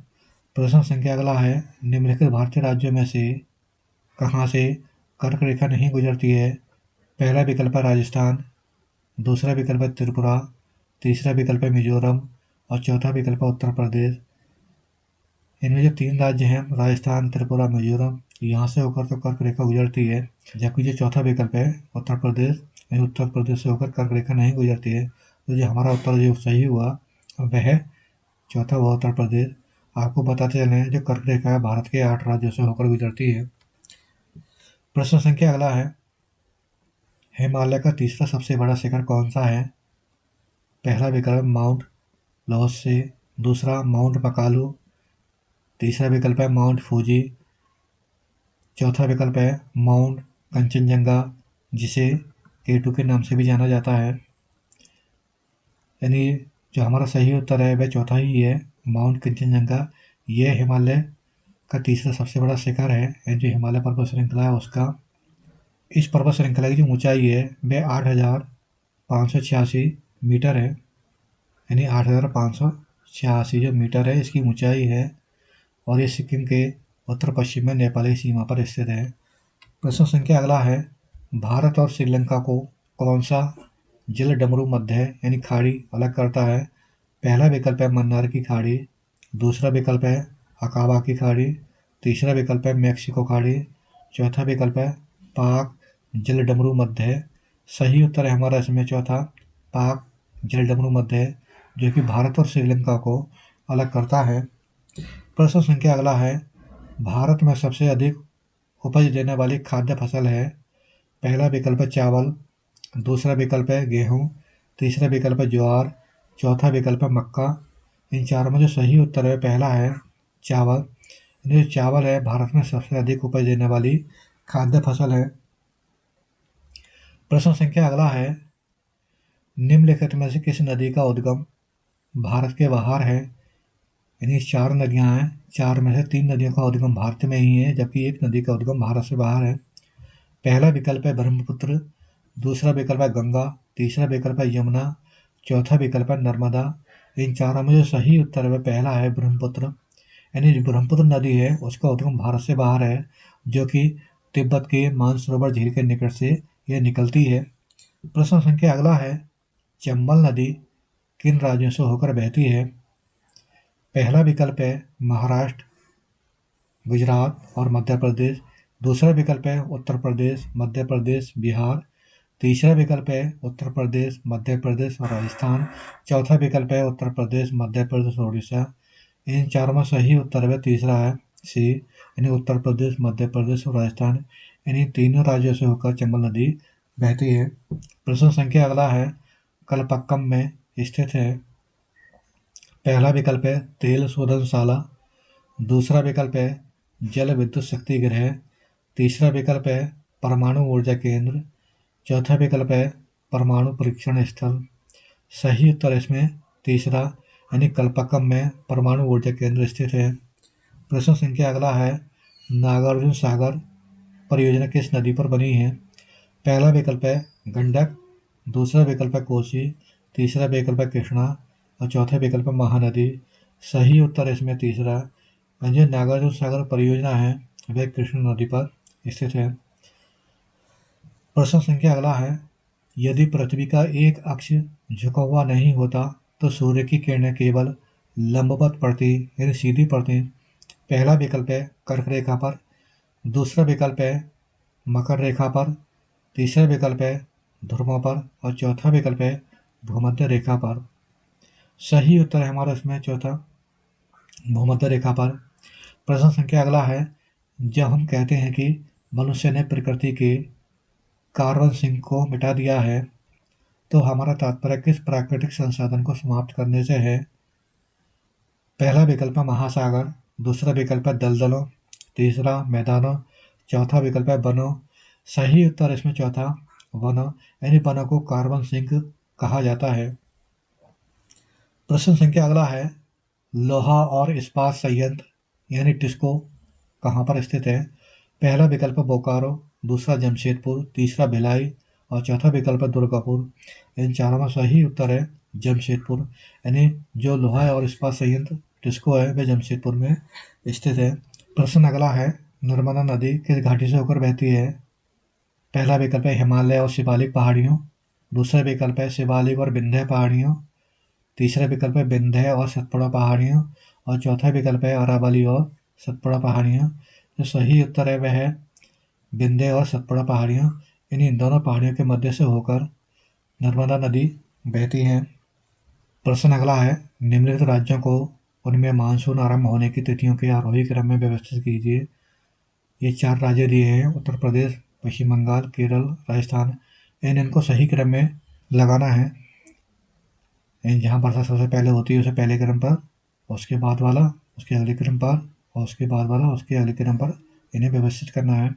प्रश्न संख्या अगला है, निम्नलिखित भारतीय राज्यों में से कहाँ से कर्क रेखा नहीं गुजरती है। पहला विकल्प है राजस्थान, दूसरा विकल्प है त्रिपुरा, तीसरा विकल्प है मिजोरम और चौथा विकल्प है उत्तर प्रदेश। इनमें जो 3 राज्य हैं राजस्थान, त्रिपुरा, मिजोरम, यहाँ से होकर तो कर्क रेखा गुजरती है, जबकि जो चौथा विकल्प है उत्तर प्रदेश, उत्तर प्रदेश से होकर कर्क रेखा नहीं गुजरती है। तो जो हमारा उत्तर जो सही हुआ वह चौथा हुआ उत्तर प्रदेश। आपको बताते चलें जो कर्क रेखा है भारत के 8 राज्यों से होकर गुजरती है। प्रश्न संख्या अगला है, हिमालय का तीसरा सबसे बड़ा शिखर कौन सा है। पहला विकल्प माउंट लोत्से, दूसरा माउंट मकालू, तीसरा विकल्प है माउंट फूजी, चौथा विकल्प है माउंट कंचनजंगा, जिसे केटू के नाम से भी जाना जाता है। यानी जो हमारा सही उत्तर है वह चौथा ही है, माउंट कंचनजंगा। यह हिमालय का तीसरा सबसे बड़ा शिखर है। जो हिमालय पर्वत श्रृंखला है उसका, इस पर्वत श्रृंखला की जो ऊंचाई है वह 8,586 मीटर है। यानी 8,586 जो मीटर है इसकी ऊंचाई है और ये सिक्किम के उत्तर पश्चिम में नेपाली सीमा पर स्थित है। प्रश्न संख्या अगला है, भारत और श्रीलंका को कौन सा जल डमरू मध्य यानी खाड़ी अलग करता है। पहला विकल्प है मन्नार की खाड़ी, दूसरा विकल्प है अकाबा की खाड़ी, तीसरा विकल्प है मैक्सिको खाड़ी, चौथा विकल्प है पाक जल डमरू मध्य। सही उत्तर है हमारा इसमें चौथा, पाक जल डमरू मध्य, जो कि भारत और श्रीलंका को अलग करता है। प्रश्न संख्या अगला है, भारत में सबसे अधिक उपज देने वाली खाद्य फसल है। पहला विकल्प है चावल, दूसरा विकल्प है गेहूँ, तीसरा विकल्प है ज्वार, चौथा विकल्प है मक्का। इन चारों में जो सही उत्तर है पहला है चावल। जो चावल है भारत में सबसे अधिक उपज देने वाली खाद्य फसल है। प्रश्न संख्या अगला है, निम्नलिखित में से किस नदी का उद्गम भारत के बाहर है। यानी 4 नदियां हैं, 4 में से 3 नदियों का उद्गम भारत में ही है, जबकि एक नदी का उद्गम भारत से बाहर है। पहला विकल्प है ब्रह्मपुत्र, दूसरा विकल्प है गंगा, तीसरा विकल्प है यमुना, चौथा विकल्प है नर्मदा। इन चारों में जो सही उत्तर है पहला है ब्रह्मपुत्र। यानी जो ब्रह्मपुत्र नदी है उसका उद्गम भारत से बाहर है, जो कि तिब्बत के मानसरोवर झील के निकट से यह निकलती है। प्रश्न संख्या अगला है, चंबल नदी किन राज्यों से होकर बहती है। पहला विकल्प है महाराष्ट्र, गुजरात और मध्य प्रदेश, दूसरा विकल्प है उत्तर प्रदेश, मध्य प्रदेश, बिहार, तीसरा विकल्प है उत्तर प्रदेश, मध्य प्रदेश और राजस्थान, चौथा विकल्प है उत्तर प्रदेश, मध्य प्रदेश और उड़ीसा। इन चारों में सही उत्तर है तीसरा है सी, यानी उत्तर प्रदेश, मध्य प्रदेश और राजस्थान। यानी तीनों राज्यों से होकर चंबल नदी बहती है। प्रश्न संख्या अगला है, कलपक्कम में स्थित है। पहला विकल्प है तेल शोधनशाला, दूसरा विकल्प है जल विद्युत शक्ति गृह, तीसरा विकल्प है परमाणु ऊर्जा केंद्र, चौथा विकल्प है परमाणु परीक्षण स्थल। सही उत्तर इसमें तीसरा, यानी कलपक्कम में परमाणु ऊर्जा केंद्र स्थित है। प्रश्न संख्या अगला है, नागार्जुन सागर परियोजना किस नदी पर बनी है। पहला विकल्प है गंडक, दूसरा विकल्प है कोसी, तीसरा विकल्प है कृष्णा और चौथा विकल्प है महानदी। सही उत्तर है इसमें तीसरा। जो नागार्जुन सागर परियोजना है वह कृष्ण नदी पर स्थित है। प्रश्न संख्या अगला है, यदि पृथ्वी का एक अक्ष झुका हुआ नहीं होता तो सूर्य की किरणें केवल लंबवत पड़ती यानी सीधी पड़ती। पहला विकल्प है कर्क रेखा पर, दूसरा विकल्प है मकर रेखा पर, तीसरा विकल्प है ध्रुवों पर और चौथा विकल्प है भूमध्य रेखा पर। सही उत्तर है हमारा इसमें चौथा, भूमध्य रेखा पर। प्रश्न संख्या अगला है, जब हम कहते हैं कि मनुष्य ने प्रकृति के कार्बन सिंक को मिटा दिया है तो हमारा तात्पर्य किस प्राकृतिक संसाधन को समाप्त करने से है। पहला विकल्प है महासागर, दूसरा विकल्प है दलदलों, तीसरा मैदानों, चौथा विकल्प है वनों। सही उत्तर इसमें चौथा, वनों, यानी वनों को कार्बन सिंक कहा जाता है। प्रश्न संख्या अगला है, लोहा और इस्पात संयंत्र यानी टिस्को कहाँ पर स्थित है। पहला विकल्प बोकारो, दूसरा जमशेदपुर, तीसरा भिलाई और चौथा विकल्प दुर्गापुर। इन चारों में सही उत्तर है जमशेदपुर, यानी जो लोहा और इस्पात संयंत्र टिस्को है वह जमशेदपुर में स्थित है। प्रश्न अगला है, नर्मदा नदी किस घाटी से होकर बहती है। पहला विकल्प है हिमालय और शिवालिक पहाड़ियों, दूसरा विकल्प है शिवालिक और विंध्य पहाड़ियों, तीसरा विकल्प है विंध्य और सतपुड़ा पहाड़ियों और चौथा विकल्प है अरावली और सतपुड़ा पहाड़ियों। जो सही उत्तर है वह है विंध्य और सतपुड़ा पहाड़ियों। इन दोनों पहाड़ियों के मध्य से होकर नर्मदा नदी बहती है। प्रश्न अगला है, निम्नलिखित राज्यों को उनमें मानसून आरंभ होने की तिथियों के आरोही क्रम में व्यवस्थित कीजिए। ये 4 राज्य दिए हैं, उत्तर प्रदेश, पश्चिम बंगाल, केरल, राजस्थान। इनको सही क्रम में लगाना है। जहाँ वर्षा सबसे पहले होती है उसे पहले क्रम पर, उसके बाद वाला उसके अगले क्रम पर और उसके बाद वाला उसके अगले क्रम पर इन्हें व्यवस्थित करना है।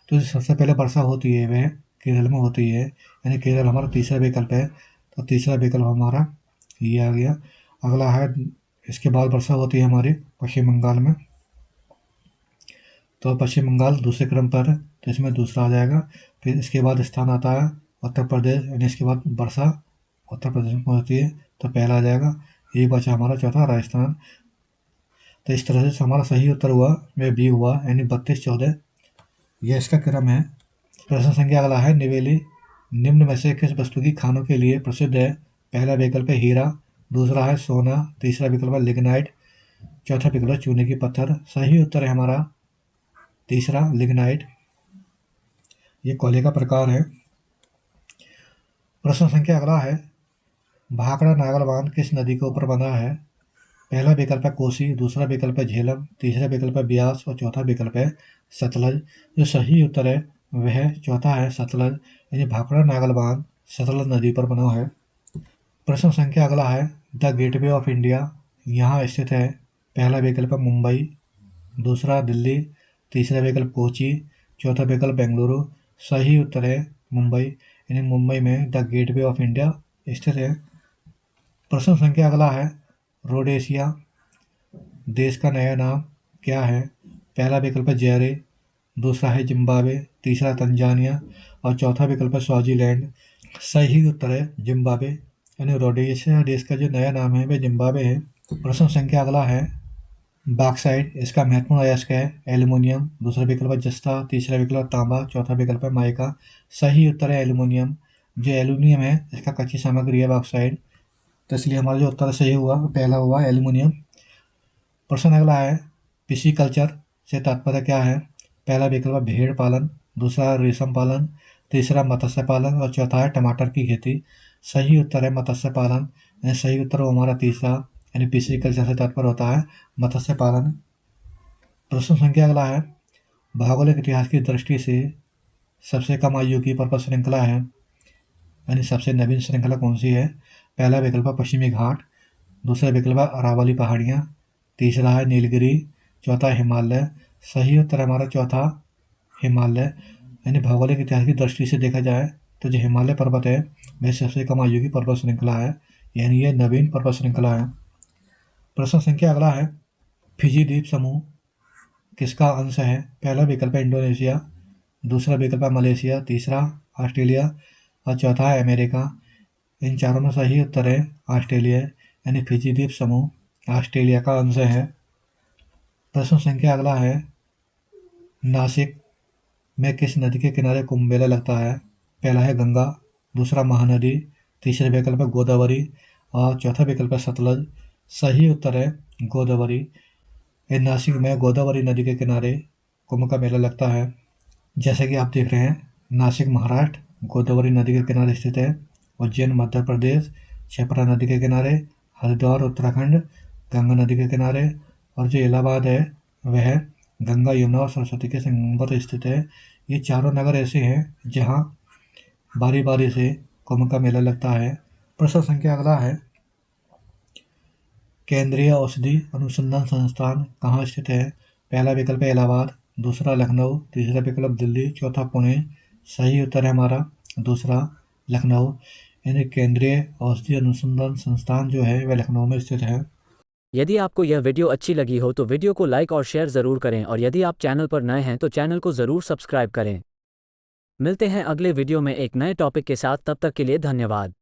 तो जो सबसे पहले वर्षा होती है वह केरल में होती है, यानी केरल हमारा तीसरा विकल्प है। तो तीसरा विकल्प हमारा ये आ गया। अगला है, इसके बाद वर्षा होती है हमारी पश्चिम बंगाल में, तो पश्चिम बंगाल दूसरे क्रम पर है, तो इसमें दूसरा आ जाएगा। फिर इसके बाद स्थान आता है उत्तर प्रदेश, यानी इसके बाद वर्षा उत्तर प्रदेश में होती है, तो पहला आ जाएगा। ये बचा हमारा चौथा राजस्थान। तो इस तरह से हमारा सही उत्तर हुआ वह बी हुआ, यानी 32-14 यह इसका क्रम है। प्रश्न संख्या अगला है, निवेली निम्न में से किस वस्तु की खानों के लिए प्रसिद्ध है। पहला विकल्प है हीरा, दूसरा है सोना, तीसरा विकल्प है लिग्नाइट, चौथा विकल्प है चूने की पत्थर। सही उत्तर है हमारा तीसरा लिग्नाइट, ये कोयले का प्रकार है। प्रश्न संख्या अगला है, भाखड़ा नागल बांध किस नदी के ऊपर बना है। पहला विकल्प है कोसी, दूसरा विकल्प है झेलम, तीसरा विकल्प है ब्यास और चौथा विकल्प है सतलज। जो सही उत्तर है वह चौथा है सतलज, यानी भाखड़ा नागल बांध सतलज नदी पर बना है। प्रश्न संख्या अगला है, द गेटवे ऑफ इंडिया यहाँ स्थित है। पहला विकल्प है मुंबई, दूसरा दिल्ली, तीसरा विकल्प कोची, चौथा विकल्प बेंगलुरु। सही उत्तर है मुंबई, यानी मुंबई में द गेटवे ऑफ इंडिया स्थित है। प्रश्न संख्या अगला है, रोडेशिया देश का नया नाम क्या है। पहला विकल्प है जेरे, दूसरा है जिम्बाब्वे, तीसरा तंजानिया और चौथा विकल्प है स्वाजीलैंड। सही उत्तर है जिम्बाब्वे, यानी रोडेशिया देश का जो नया नाम है वह जिम्बाब्वे है। प्रश्न संख्या अगला है, बॉक्साइट इसका महत्वपूर्ण अयस्क है एल्युमिनियम, दूसरा विकल्प है जस्ता, तीसरा विकल्प है तांबा, चौथा विकल्प है माइका। सही उत्तर है एल्युमिनियम। जो एल्युमिनियम है इसका कच्ची सामग्री है बॉक्साइट, तो इसलिए हमारा जो उत्तर सही हुआ पहला हुआ एल्युमिनियम। प्रश्न अगला है, पिसीकल्चर से तात्पर्य क्या है। पहला विकल्प है भेड़ पालन, दूसरा रेशम पालन, तीसरा मत्स्य पालन और चौथा है टमाटर की खेती। सही उत्तर है मत्स्य पालन, यानी सही उत्तर हो हमारा तीसरा, यानी पिसीकल्चर से तात्पर्य होता है मत्स्य पालन। प्रश्न संख्या अगला है, भौगोलिक इतिहास की दृष्टि से सबसे कम आयु की पर्वत श्रृंखला है, यानी सबसे नवीन श्रृंखला कौन सी है। पहला विकल्प है पश्चिमी घाट, दूसरा विकल्प है अरावली पहाड़ियाँ, तीसरा है नीलगिरी, चौथा है हिमालय। सही उत्तर हमारा चौथा हिमालय, यानी भौगोलिक इतिहास की दृष्टि से देखा जाए तो जो हिमालय पर्वत है वह सबसे कम आयु की पर्वत श्रृंखला है, यानी यह नवीन पर्वत श्रृंखला है। प्रश्न संख्या अगला है, फिजी द्वीप समूह किसका अंश है। पहला विकल्प है इंडोनेशिया, दूसरा विकल्प है मलेशिया, तीसरा ऑस्ट्रेलिया और चौथा है अमेरिका। इन चारों में सही उत्तर है ऑस्ट्रेलिया, यानी फिजी द्वीप समूह ऑस्ट्रेलिया का अंश है। प्रश्न संख्या अगला है, नासिक में किस नदी के किनारे कुंभ मेला लगता है? पहला है गंगा, दूसरा महानदी, तीसरा विकल्प है गोदावरी और चौथा विकल्प है सतलज। सही उत्तर है गोदावरी। नासिक में गोदावरी नदी के किनारे कुंभ का मेला लगता है। जैसे कि आप देख रहे हैं, नासिक महाराष्ट्र, गोदावरी नदी के किनारे स्थित है। उज्जैन मध्य प्रदेश, क्षिप्रा नदी के किनारे। हरिद्वार उत्तराखंड, गंगा नदी के किनारे। और जो इलाहाबाद है वह गंगा, यमुना और सरस्वती के संगम पर स्थित है। ये चारों नगर ऐसे हैं जहाँ बारी बारी से कुंभ का मेला लगता है। प्रश्न संख्या अगला है, केंद्रीय औषधि अनुसंधान संस्थान कहाँ स्थित है? पहला विकल्प है इलाहाबाद, दूसरा लखनऊ, तीसरा विकल्प दिल्ली, चौथा पुणे। सही उत्तर है हमारा दूसरा लखनऊ। यानी केंद्रीय औषधि अनुसंधान संस्थान जो है वह लखनऊ में स्थित है। यदि आपको यह वीडियो अच्छी लगी हो तो वीडियो को लाइक और शेयर ज़रूर करें और यदि आप चैनल पर नए हैं तो चैनल को ज़रूर सब्सक्राइब करें। मिलते हैं अगले वीडियो में एक नए टॉपिक के साथ, तब तक के लिए धन्यवाद।